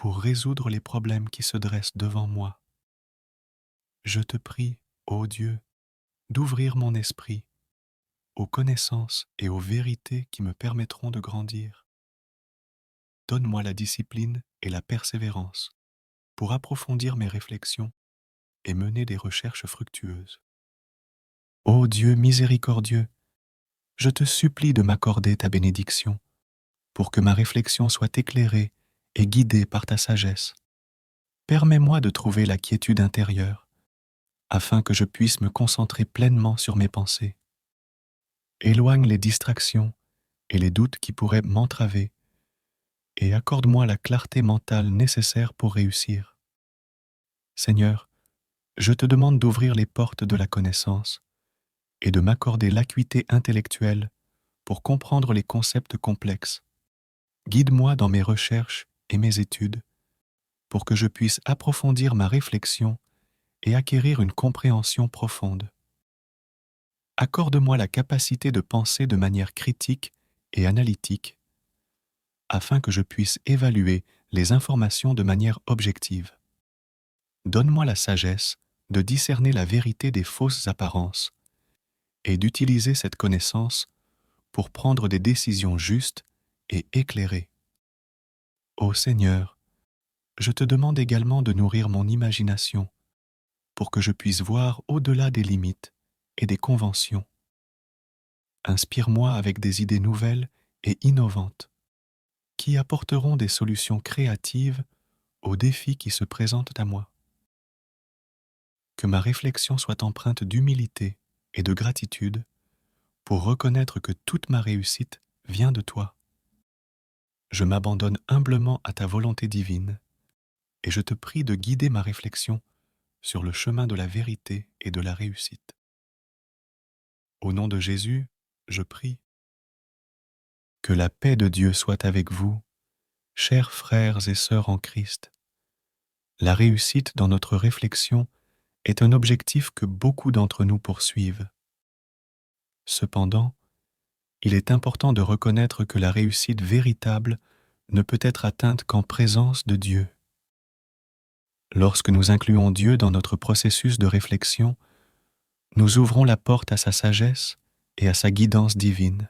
pour résoudre les problèmes qui se dressent devant moi. Je te prie, ô Dieu, d'ouvrir mon esprit aux connaissances et aux vérités qui me permettront de grandir. Donne-moi la discipline et la persévérance pour approfondir mes réflexions et mener des recherches fructueuses. Ô Dieu miséricordieux, je te supplie de m'accorder ta bénédiction pour que ma réflexion soit éclairée et guidée par ta sagesse. Permets-moi de trouver la quiétude intérieure afin que je puisse me concentrer pleinement sur mes pensées. Éloigne les distractions et les doutes qui pourraient m'entraver et accorde-moi la clarté mentale nécessaire pour réussir. Seigneur, je te demande d'ouvrir les portes de la connaissance et de m'accorder l'acuité intellectuelle pour comprendre les concepts complexes. Guide-moi dans mes recherches et mes études pour que je puisse approfondir ma réflexion et acquérir une compréhension profonde. Accorde-moi la capacité de penser de manière critique et analytique afin que je puisse évaluer les informations de manière objective. Donne-moi la sagesse de discerner la vérité des fausses apparences et d'utiliser cette connaissance pour prendre des décisions justes et éclairées. Ô Seigneur, je te demande également de nourrir mon imagination pour que je puisse voir au-delà des limites et des conventions. Inspire-moi avec des idées nouvelles et innovantes qui apporteront des solutions créatives aux défis qui se présentent à moi. Que ma réflexion soit empreinte d'humilité et de gratitude pour reconnaître que toute ma réussite vient de toi. Je m'abandonne humblement à ta volonté divine et je te prie de guider ma réflexion sur le chemin de la vérité et de la réussite. Au nom de Jésus, je prie. Que la paix de Dieu soit avec vous, chers frères et sœurs en Christ. La réussite dans notre réflexion est un objectif que beaucoup d'entre nous poursuivent. Cependant, il est important de reconnaître que la réussite véritable ne peut être atteinte qu'en présence de Dieu. Lorsque nous incluons Dieu dans notre processus de réflexion, nous ouvrons la porte à sa sagesse et à sa guidance divine.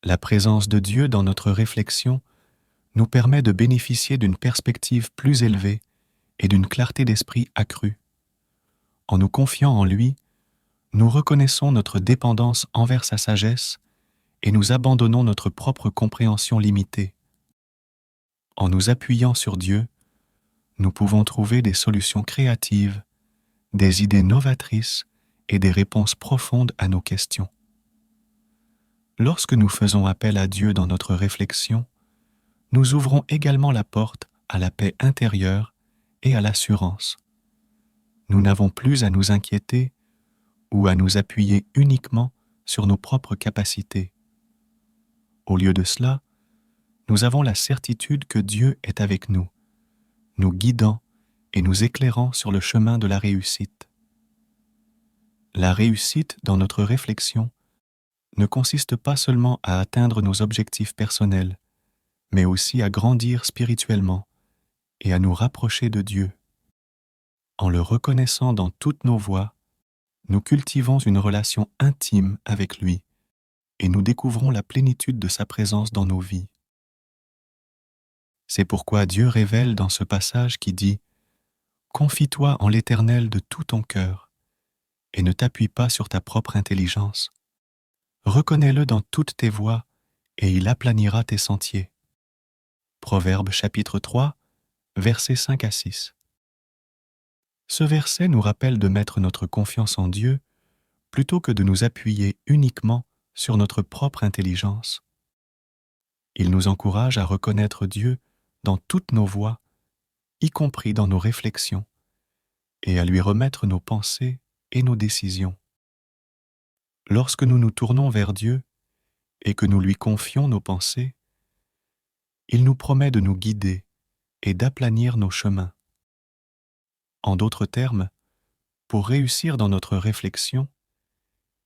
La présence de Dieu dans notre réflexion nous permet de bénéficier d'une perspective plus élevée et d'une clarté d'esprit accrue. En nous confiant en lui, nous reconnaissons notre dépendance envers sa sagesse et nous abandonnons notre propre compréhension limitée. En nous appuyant sur Dieu, nous pouvons trouver des solutions créatives, des idées novatrices et des réponses profondes à nos questions. Lorsque nous faisons appel à Dieu dans notre réflexion, nous ouvrons également la porte à la paix intérieure et à l'assurance. Nous n'avons plus à nous inquiéter ou à nous appuyer uniquement sur nos propres capacités. Au lieu de cela, nous avons la certitude que Dieu est avec nous, nous guidant et nous éclairant sur le chemin de la réussite. La réussite dans notre réflexion ne consiste pas seulement à atteindre nos objectifs personnels, mais aussi à grandir spirituellement et à nous rapprocher de Dieu. En le reconnaissant dans toutes nos voies, nous cultivons une relation intime avec lui et nous découvrons la plénitude de sa présence dans nos vies. C'est pourquoi Dieu révèle dans ce passage qui dit « Confie-toi en l'Éternel de tout ton cœur et ne t'appuie pas sur ta propre intelligence. Reconnais-le dans toutes tes voies et il aplanira tes sentiers. » Proverbe chapitre 3, versets 5 à 6. Ce verset nous rappelle de mettre notre confiance en Dieu plutôt que de nous appuyer uniquement sur notre propre intelligence. Il nous encourage à reconnaître Dieu dans toutes nos voies, y compris dans nos réflexions, et à lui remettre nos pensées et nos décisions. Lorsque nous nous tournons vers Dieu et que nous lui confions nos pensées, il nous promet de nous guider et d'aplanir nos chemins. En d'autres termes, pour réussir dans notre réflexion,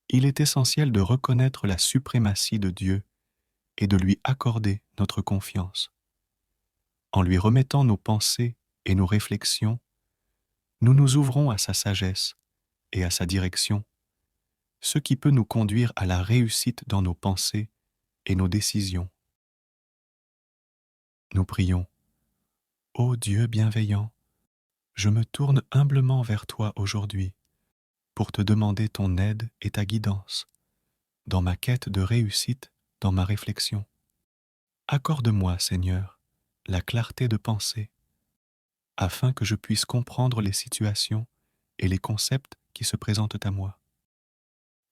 il est essentiel de reconnaître la suprématie de Dieu et de lui accorder notre confiance. En lui remettant nos pensées et nos réflexions, nous nous ouvrons à sa sagesse et à sa direction, ce qui peut nous conduire à la réussite dans nos pensées et nos décisions. Nous prions. Ô Dieu bienveillant, je me tourne humblement vers toi aujourd'hui pour te demander ton aide et ta guidance dans ma quête de réussite dans ma réflexion. Accorde-moi, Seigneur, la clarté de pensée, afin que je puisse comprendre les situations et les concepts qui se présentent à moi.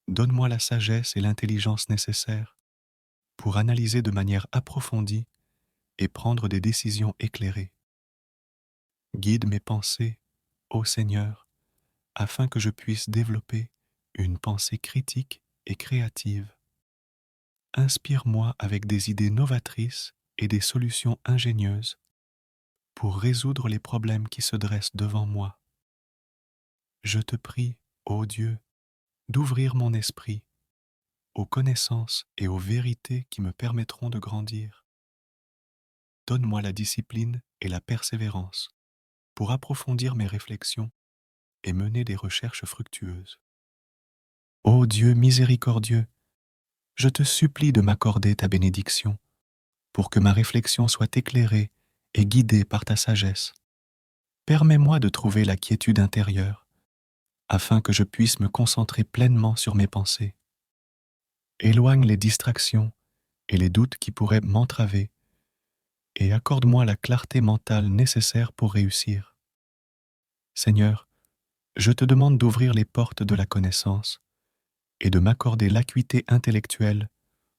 Donne-moi la sagesse et l'intelligence nécessaires pour analyser de manière approfondie et prendre des décisions éclairées. Guide mes pensées, ô Seigneur, afin que je puisse développer une pensée critique et créative. Inspire-moi avec des idées novatrices et des solutions ingénieuses pour résoudre les problèmes qui se dressent devant moi. Je te prie, ô Dieu, d'ouvrir mon esprit aux connaissances et aux vérités qui me permettront de grandir. Donne-moi la discipline et la persévérance pour approfondir mes réflexions et mener des recherches fructueuses. Ô Dieu miséricordieux, je te supplie de m'accorder ta bénédiction pour que ma réflexion soit éclairée et guidée par ta sagesse. Permets-moi de trouver la quiétude intérieure afin que je puisse me concentrer pleinement sur mes pensées. Éloigne les distractions et les doutes qui pourraient m'entraver et accorde-moi la clarté mentale nécessaire pour réussir. Seigneur, je te demande d'ouvrir les portes de la connaissance et de m'accorder l'acuité intellectuelle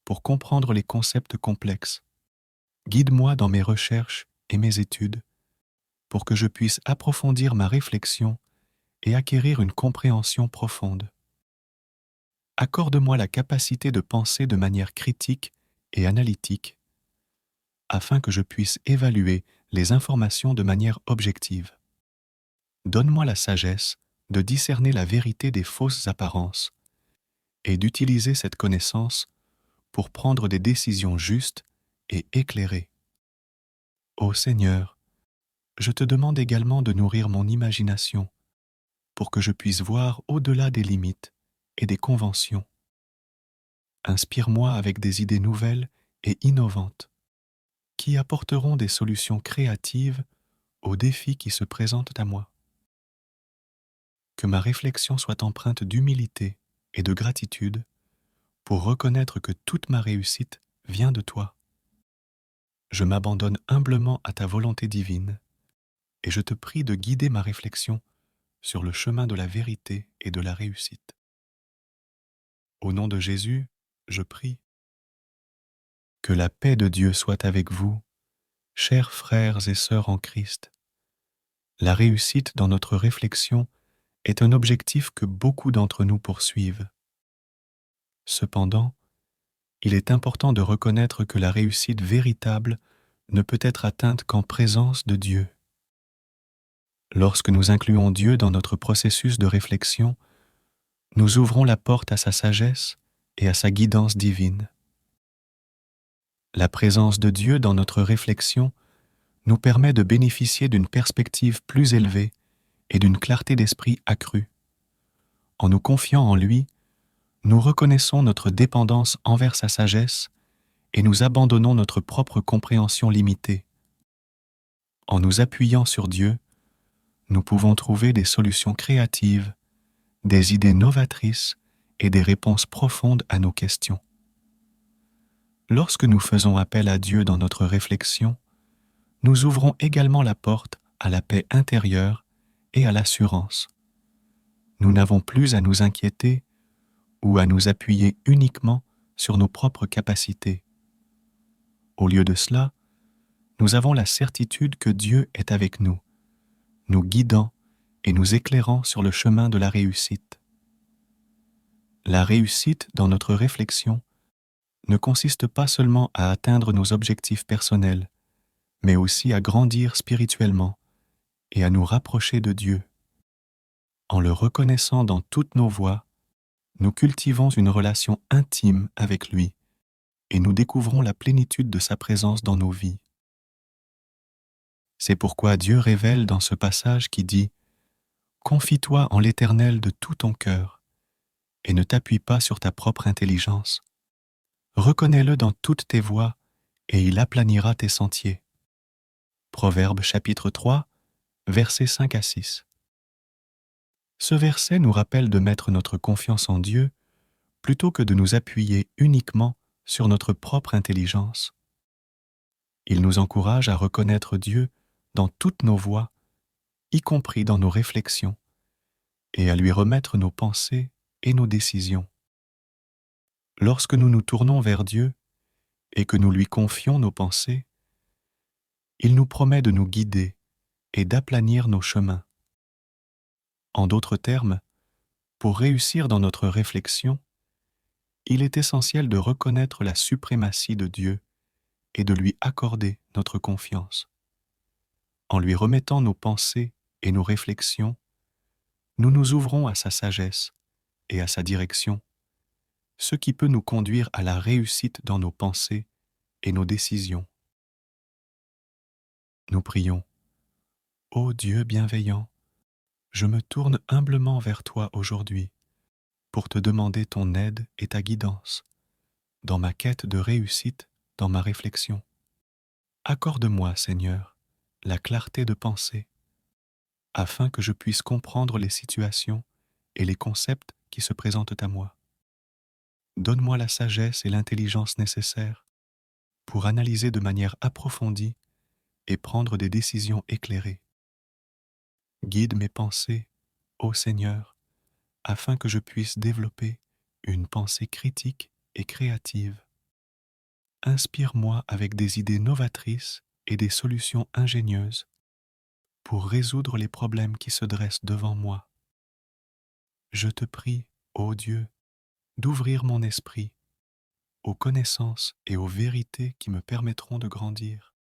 pour comprendre les concepts complexes. Guide-moi dans mes recherches et mes études pour que je puisse approfondir ma réflexion et acquérir une compréhension profonde. Accorde-moi la capacité de penser de manière critique et analytique afin que je puisse évaluer les informations de manière objective. Donne-moi la sagesse de discerner la vérité des fausses apparences et d'utiliser cette connaissance pour prendre des décisions justes et éclairées. Ô Seigneur, je te demande également de nourrir mon imagination pour que je puisse voir au-delà des limites et des conventions. Inspire-moi avec des idées nouvelles et innovantes qui apporteront des solutions créatives aux défis qui se présentent à moi. Que ma réflexion soit empreinte d'humilité et de gratitude pour reconnaître que toute ma réussite vient de toi. Je m'abandonne humblement à ta volonté divine et je te prie de guider ma réflexion sur le chemin de la vérité et de la réussite. Au nom de Jésus, je prie. Que la paix de Dieu soit avec vous, chers frères et sœurs en Christ. La réussite dans notre réflexion est un objectif que beaucoup d'entre nous poursuivent. Cependant, il est important de reconnaître que la réussite véritable ne peut être atteinte qu'en présence de Dieu. Lorsque nous incluons Dieu dans notre processus de réflexion, nous ouvrons la porte à sa sagesse et à sa guidance divine. La présence de Dieu dans notre réflexion nous permet de bénéficier d'une perspective plus élevée et d'une clarté d'esprit accrue. En nous confiant en lui, nous reconnaissons notre dépendance envers sa sagesse et nous abandonnons notre propre compréhension limitée. En nous appuyant sur Dieu, nous pouvons trouver des solutions créatives, des idées novatrices et des réponses profondes à nos questions. Lorsque nous faisons appel à Dieu dans notre réflexion, nous ouvrons également la porte à la paix intérieure et à l'assurance. Nous n'avons plus à nous inquiéter ou à nous appuyer uniquement sur nos propres capacités. Au lieu de cela, nous avons la certitude que Dieu est avec nous, nous guidant et nous éclairant sur le chemin de la réussite. La réussite dans notre réflexion ne consiste pas seulement à atteindre nos objectifs personnels, mais aussi à grandir spirituellement et à nous rapprocher de Dieu. En le reconnaissant dans toutes nos voies, nous cultivons une relation intime avec lui et nous découvrons la plénitude de sa présence dans nos vies. C'est pourquoi Dieu révèle dans ce passage qui dit « Confie-toi en l'Éternel de tout ton cœur et ne t'appuie pas sur ta propre intelligence. Reconnais-le dans toutes tes voies et il aplanira tes sentiers. » Proverbe chapitre 3, versets 5 à 6. Ce verset nous rappelle de mettre notre confiance en Dieu plutôt que de nous appuyer uniquement sur notre propre intelligence. Il nous encourage à reconnaître Dieu dans toutes nos voies, y compris dans nos réflexions, et à lui remettre nos pensées et nos décisions. Lorsque nous nous tournons vers Dieu et que nous lui confions nos pensées, il nous promet de nous guider et d'aplanir nos chemins. En d'autres termes, pour réussir dans notre réflexion, il est essentiel de reconnaître la suprématie de Dieu et de lui accorder notre confiance. En lui remettant nos pensées et nos réflexions, nous nous ouvrons à sa sagesse et à sa direction, ce qui peut nous conduire à la réussite dans nos pensées et nos décisions. Nous prions. Ô Dieu bienveillant, je me tourne humblement vers toi aujourd'hui pour te demander ton aide et ta guidance dans ma quête de réussite dans ma réflexion. Accorde-moi, Seigneur, la clarté de pensée, afin que je puisse comprendre les situations et les concepts qui se présentent à moi. Donne-moi la sagesse et l'intelligence nécessaires pour analyser de manière approfondie et prendre des décisions éclairées. Guide mes pensées, ô Seigneur, afin que je puisse développer une pensée critique et créative. Inspire-moi avec des idées novatrices et des solutions ingénieuses pour résoudre les problèmes qui se dressent devant moi. Je te prie, ô Dieu, d'ouvrir mon esprit aux connaissances et aux vérités qui me permettront de grandir.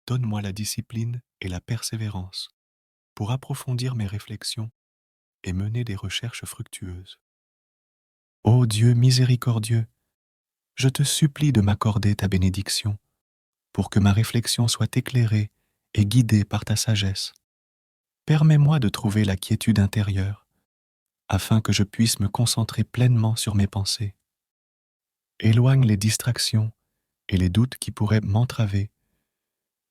Donne-moi la discipline et la persévérance pour approfondir mes réflexions et mener des recherches fructueuses. Ô Dieu miséricordieux, je te supplie de m'accorder ta bénédiction pour que ma réflexion soit éclairée et guidée par ta sagesse. Permets-moi de trouver la quiétude intérieure afin que je puisse me concentrer pleinement sur mes pensées. Éloigne les distractions et les doutes qui pourraient m'entraver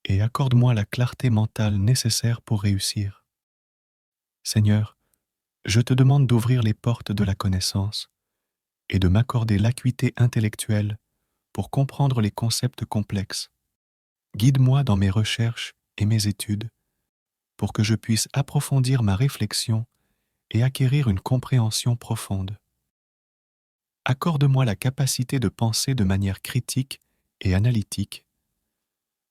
et accorde-moi la clarté mentale nécessaire pour réussir. Seigneur, je te demande d'ouvrir les portes de la connaissance et de m'accorder l'acuité intellectuelle pour comprendre les concepts complexes. Guide-moi dans mes recherches et mes études pour que je puisse approfondir ma réflexion et acquérir une compréhension profonde. Accorde-moi la capacité de penser de manière critique et analytique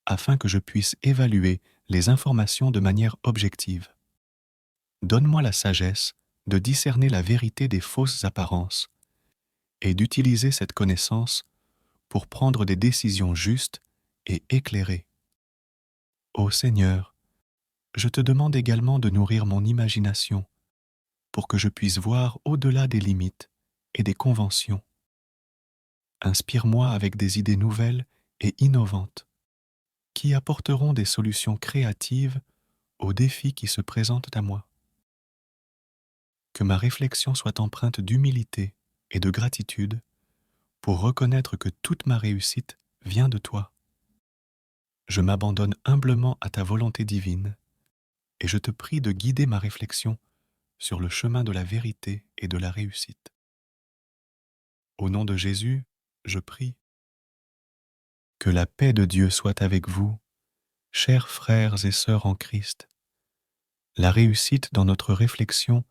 afin que je puisse évaluer les informations de manière objective. Donne-moi la sagesse de discerner la vérité des fausses apparences et d'utiliser cette connaissance pour prendre des décisions justes et éclairées. Ô Seigneur, je te demande également de nourrir mon imagination pour que je puisse voir au-delà des limites et des conventions. Inspire-moi avec des idées nouvelles et innovantes qui apporteront des solutions créatives aux défis qui se présentent à moi. Que ma réflexion soit empreinte d'humilité et de gratitude pour reconnaître que toute ma réussite vient de toi. Je m'abandonne humblement à ta volonté divine et je te prie de guider ma réflexion sur le chemin de la vérité et de la réussite. Au nom de Jésus, je prie. Que la paix de Dieu soit avec vous, chers frères et sœurs en Christ. La réussite dans notre réflexion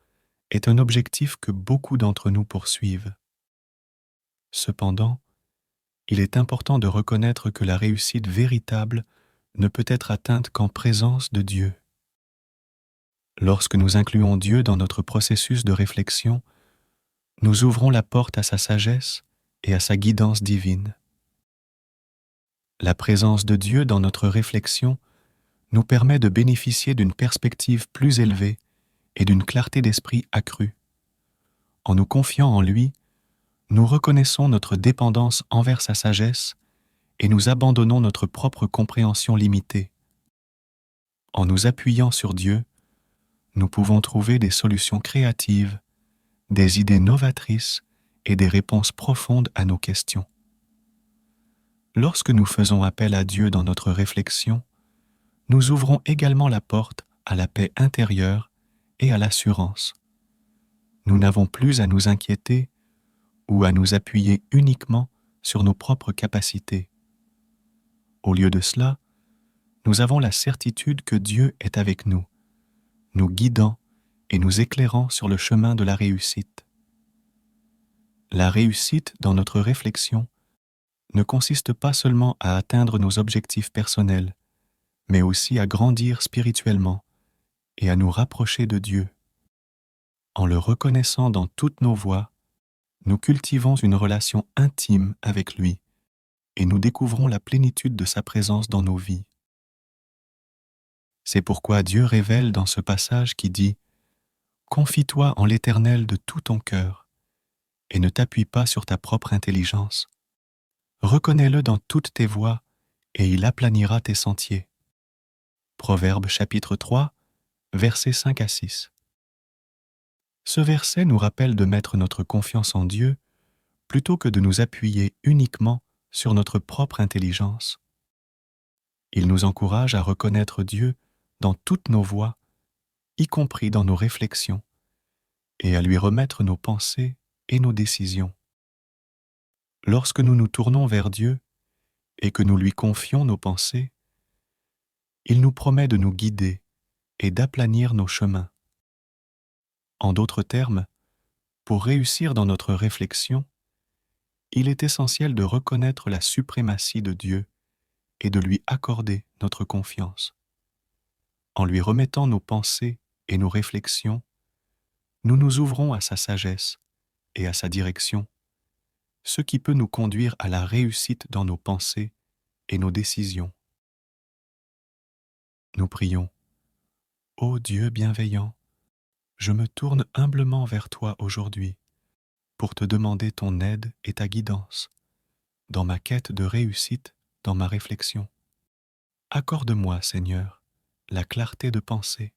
est un objectif que beaucoup d'entre nous poursuivent. Cependant, il est important de reconnaître que la réussite véritable ne peut être atteinte qu'en présence de Dieu. Lorsque nous incluons Dieu dans notre processus de réflexion, nous ouvrons la porte à sa sagesse et à sa guidance divine. La présence de Dieu dans notre réflexion nous permet de bénéficier d'une perspective plus élevée et d'une clarté d'esprit accrue. En nous confiant en lui, nous reconnaissons notre dépendance envers sa sagesse et nous abandonnons notre propre compréhension limitée. En nous appuyant sur Dieu, nous pouvons trouver des solutions créatives, des idées novatrices et des réponses profondes à nos questions. Lorsque nous faisons appel à Dieu dans notre réflexion, nous ouvrons également la porte à la paix intérieure et à l'assurance. Nous n'avons plus à nous inquiéter ou à nous appuyer uniquement sur nos propres capacités. Au lieu de cela, nous avons la certitude que Dieu est avec nous, nous guidant et nous éclairant sur le chemin de la réussite. La réussite dans notre réflexion ne consiste pas seulement à atteindre nos objectifs personnels, mais aussi à grandir spirituellement et à nous rapprocher de Dieu. En le reconnaissant dans toutes nos voies, nous cultivons une relation intime avec lui et nous découvrons la plénitude de sa présence dans nos vies. C'est pourquoi Dieu révèle dans ce passage qui dit « Confie-toi en l'Éternel de tout ton cœur et ne t'appuie pas sur ta propre intelligence. Reconnais-le dans toutes tes voies et il aplanira tes sentiers. » Proverbes chapitre 3, versets 5 à 6. Ce verset nous rappelle de mettre notre confiance en Dieu plutôt que de nous appuyer uniquement sur notre propre intelligence. Il nous encourage à reconnaître Dieu dans toutes nos voies, y compris dans nos réflexions, et à lui remettre nos pensées et nos décisions. Lorsque nous nous tournons vers Dieu et que nous lui confions nos pensées, il nous promet de nous guider et d'aplanir nos chemins. En d'autres termes, pour réussir dans notre réflexion, il est essentiel de reconnaître la suprématie de Dieu et de lui accorder notre confiance. En lui remettant nos pensées et nos réflexions, nous nous ouvrons à sa sagesse et à sa direction, ce qui peut nous conduire à la réussite dans nos pensées et nos décisions. Nous prions. Ô Dieu bienveillant, je me tourne humblement vers toi aujourd'hui pour te demander ton aide et ta guidance dans ma quête de réussite dans ma réflexion. Accorde-moi, Seigneur, la clarté de pensée,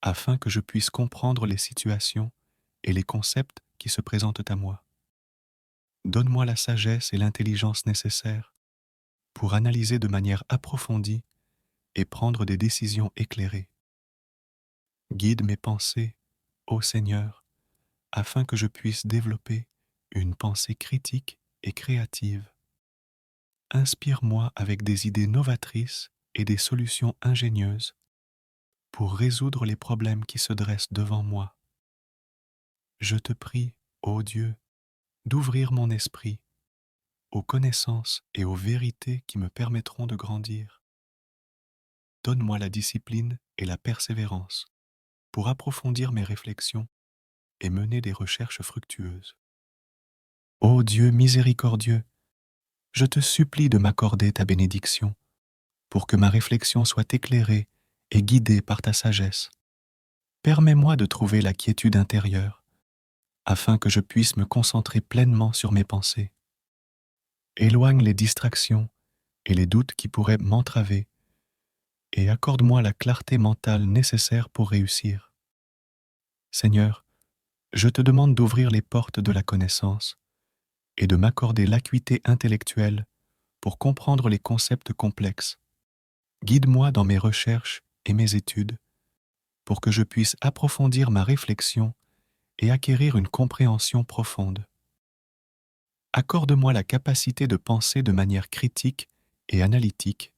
afin que je puisse comprendre les situations et les concepts qui se présentent à moi. Donne-moi la sagesse et l'intelligence nécessaires pour analyser de manière approfondie et prendre des décisions éclairées. Guide mes pensées, ô Seigneur, afin que je puisse développer une pensée critique et créative. Inspire-moi avec des idées novatrices et des solutions ingénieuses pour résoudre les problèmes qui se dressent devant moi. Je te prie, ô Dieu, d'ouvrir mon esprit aux connaissances et aux vérités qui me permettront de grandir. Donne-moi la discipline et la persévérance pour approfondir mes réflexions et mener des recherches fructueuses. Ô Dieu miséricordieux, je te supplie de m'accorder ta bénédiction pour que ma réflexion soit éclairée et guidée par ta sagesse. Permets-moi de trouver la quiétude intérieure afin que je puisse me concentrer pleinement sur mes pensées. Éloigne les distractions et les doutes qui pourraient m'entraver et accorde-moi la clarté mentale nécessaire pour réussir. Seigneur, je te demande d'ouvrir les portes de la connaissance et de m'accorder l'acuité intellectuelle pour comprendre les concepts complexes. Guide-moi dans mes recherches et mes études pour que je puisse approfondir ma réflexion et acquérir une compréhension profonde. Accorde-moi la capacité de penser de manière critique et analytique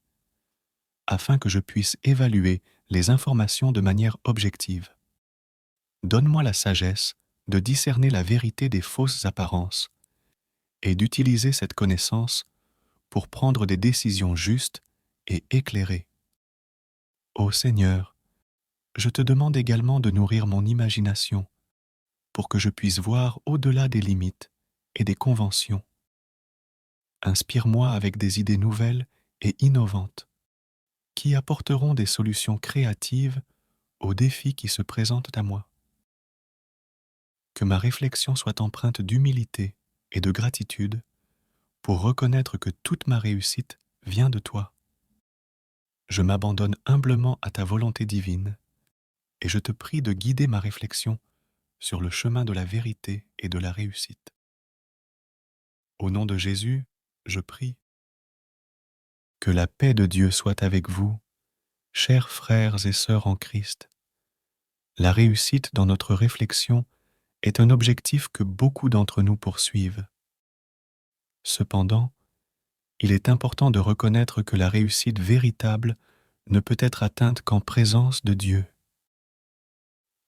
afin que je puisse évaluer les informations de manière objective. Donne-moi la sagesse de discerner la vérité des fausses apparences et d'utiliser cette connaissance pour prendre des décisions justes et éclairées. Ô Seigneur, je te demande également de nourrir mon imagination pour que je puisse voir au-delà des limites et des conventions. Inspire-moi avec des idées nouvelles et innovantes qui apporteront des solutions créatives aux défis qui se présentent à moi. Que ma réflexion soit empreinte d'humilité et de gratitude pour reconnaître que toute ma réussite vient de toi. Je m'abandonne humblement à ta volonté divine et je te prie de guider ma réflexion sur le chemin de la vérité et de la réussite. Au nom de Jésus, je prie. Que la paix de Dieu soit avec vous, chers frères et sœurs en Christ. La réussite dans notre réflexion est un objectif que beaucoup d'entre nous poursuivent. Cependant, il est important de reconnaître que la réussite véritable ne peut être atteinte qu'en présence de Dieu.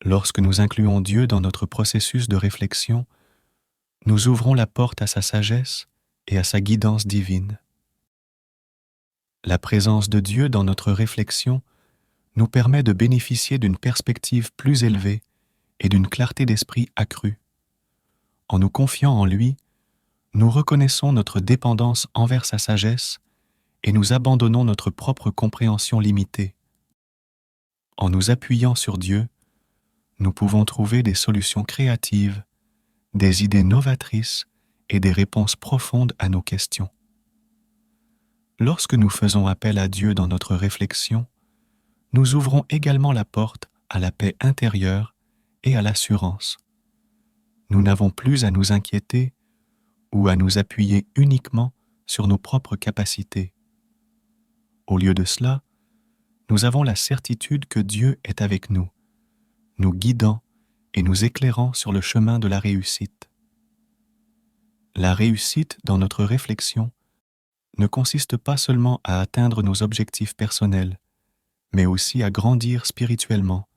Lorsque nous incluons Dieu dans notre processus de réflexion, nous ouvrons la porte à sa sagesse et à sa guidance divine. La présence de Dieu dans notre réflexion nous permet de bénéficier d'une perspective plus élevée et d'une clarté d'esprit accrue. En nous confiant en lui, nous reconnaissons notre dépendance envers sa sagesse et nous abandonnons notre propre compréhension limitée. En nous appuyant sur Dieu, nous pouvons trouver des solutions créatives, des idées novatrices et des réponses profondes à nos questions. Lorsque nous faisons appel à Dieu dans notre réflexion, nous ouvrons également la porte à la paix intérieure et à l'assurance. Nous n'avons plus à nous inquiéter ou à nous appuyer uniquement sur nos propres capacités. Au lieu de cela, nous avons la certitude que Dieu est avec nous, nous guidant et nous éclairant sur le chemin de la réussite. La réussite dans notre réflexion ne consiste pas seulement à atteindre nos objectifs personnels, mais aussi à grandir spirituellement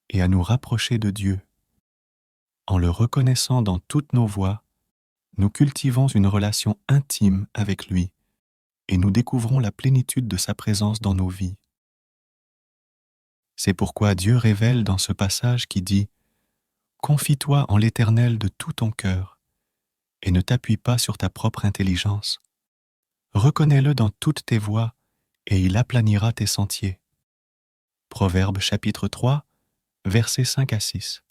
et à nous rapprocher de Dieu. En le reconnaissant dans toutes nos voies, nous cultivons une relation intime avec lui et nous découvrons la plénitude de sa présence dans nos vies. C'est pourquoi Dieu révèle dans ce passage qui dit « Confie-toi en l'Éternel de tout ton cœur et ne t'appuie pas sur ta propre intelligence. Reconnais-le dans toutes tes voies et il aplanira tes sentiers. » Proverbes chapitre 3, versets 5 à 6.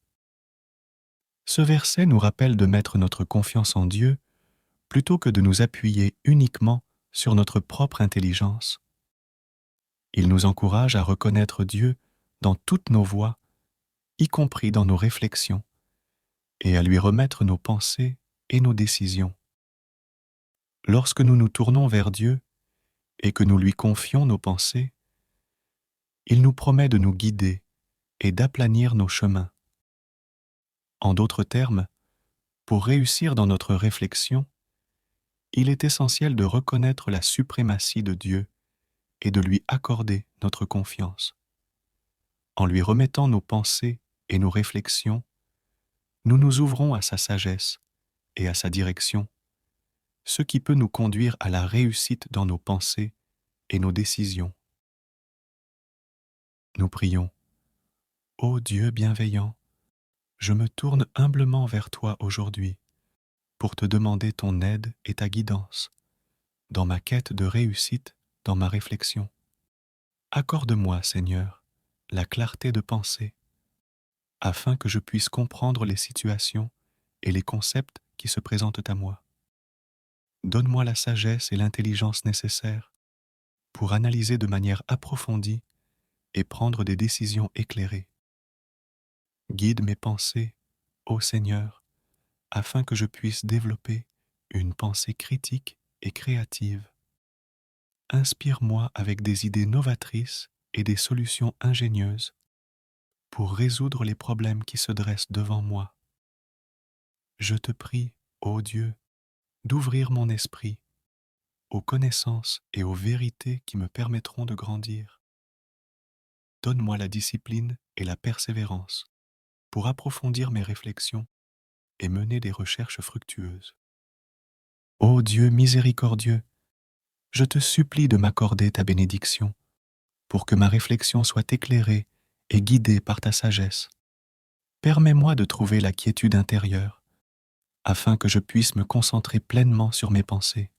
Ce verset nous rappelle de mettre notre confiance en Dieu plutôt que de nous appuyer uniquement sur notre propre intelligence. Il nous encourage à reconnaître Dieu dans toutes nos voies, y compris dans nos réflexions, et à lui remettre nos pensées et nos décisions. Lorsque nous nous tournons vers Dieu et que nous lui confions nos pensées, il nous promet de nous guider et d'aplanir nos chemins. En d'autres termes, pour réussir dans notre réflexion, il est essentiel de reconnaître la suprématie de Dieu et de lui accorder notre confiance. En lui remettant nos pensées et nos réflexions, nous nous ouvrons à sa sagesse et à sa direction, ce qui peut nous conduire à la réussite dans nos pensées et nos décisions. Nous prions. Ô Dieu bienveillant, je me tourne humblement vers toi aujourd'hui pour te demander ton aide et ta guidance dans ma quête de réussite dans ma réflexion. Accorde-moi, Seigneur, la clarté de pensée, afin que je puisse comprendre les situations et les concepts qui se présentent à moi. Donne-moi la sagesse et l'intelligence nécessaires pour analyser de manière approfondie et prendre des décisions éclairées. Guide mes pensées, ô Seigneur, afin que je puisse développer une pensée critique et créative. Inspire-moi avec des idées novatrices et des solutions ingénieuses pour résoudre les problèmes qui se dressent devant moi. Je te prie, ô Dieu, d'ouvrir mon esprit aux connaissances et aux vérités qui me permettront de grandir. Donne-moi la discipline et la persévérance pour approfondir mes réflexions et mener des recherches fructueuses. Ô Dieu miséricordieux, je te supplie de m'accorder ta bénédiction pour que ma réflexion soit éclairée et guidée par ta sagesse. Permets-moi de trouver la quiétude intérieure afin que je puisse me concentrer pleinement sur mes pensées.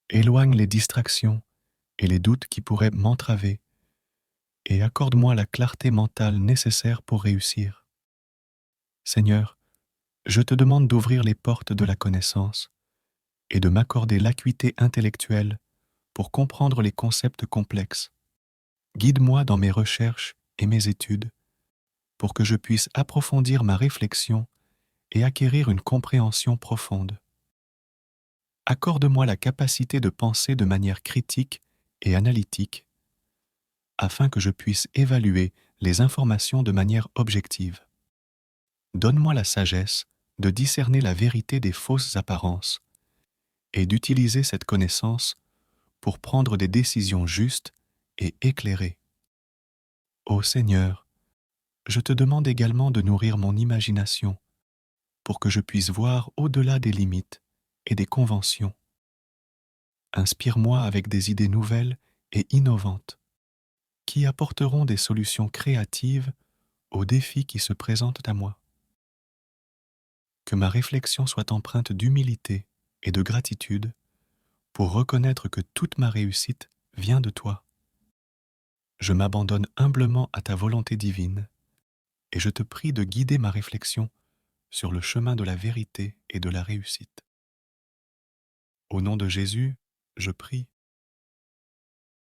Éloigne les distractions et les doutes qui pourraient m'entraver et accorde-moi la clarté mentale nécessaire pour réussir. Seigneur, je te demande d'ouvrir les portes de la connaissance et de m'accorder l'acuité intellectuelle pour comprendre les concepts complexes Guide-moi dans mes recherches et mes études pour que je puisse approfondir ma réflexion et acquérir une compréhension profonde. Accorde-moi la capacité de penser de manière critique et analytique afin que je puisse évaluer les informations de manière objective. Donne-moi la sagesse de discerner la vérité des fausses apparences et d'utiliser cette connaissance pour prendre des décisions justes et éclairées. Ô Seigneur, je te demande également de nourrir mon imagination pour que je puisse voir au-delà des limites et des conventions. Inspire-moi avec des idées nouvelles et innovantes qui apporteront des solutions créatives aux défis qui se présentent à moi. Que ma réflexion soit empreinte d'humilité et de gratitude pour reconnaître que toute ma réussite vient de toi. Je m'abandonne humblement à ta volonté divine et je te prie de guider ma réflexion sur le chemin de la vérité et de la réussite. Au nom de Jésus, je prie.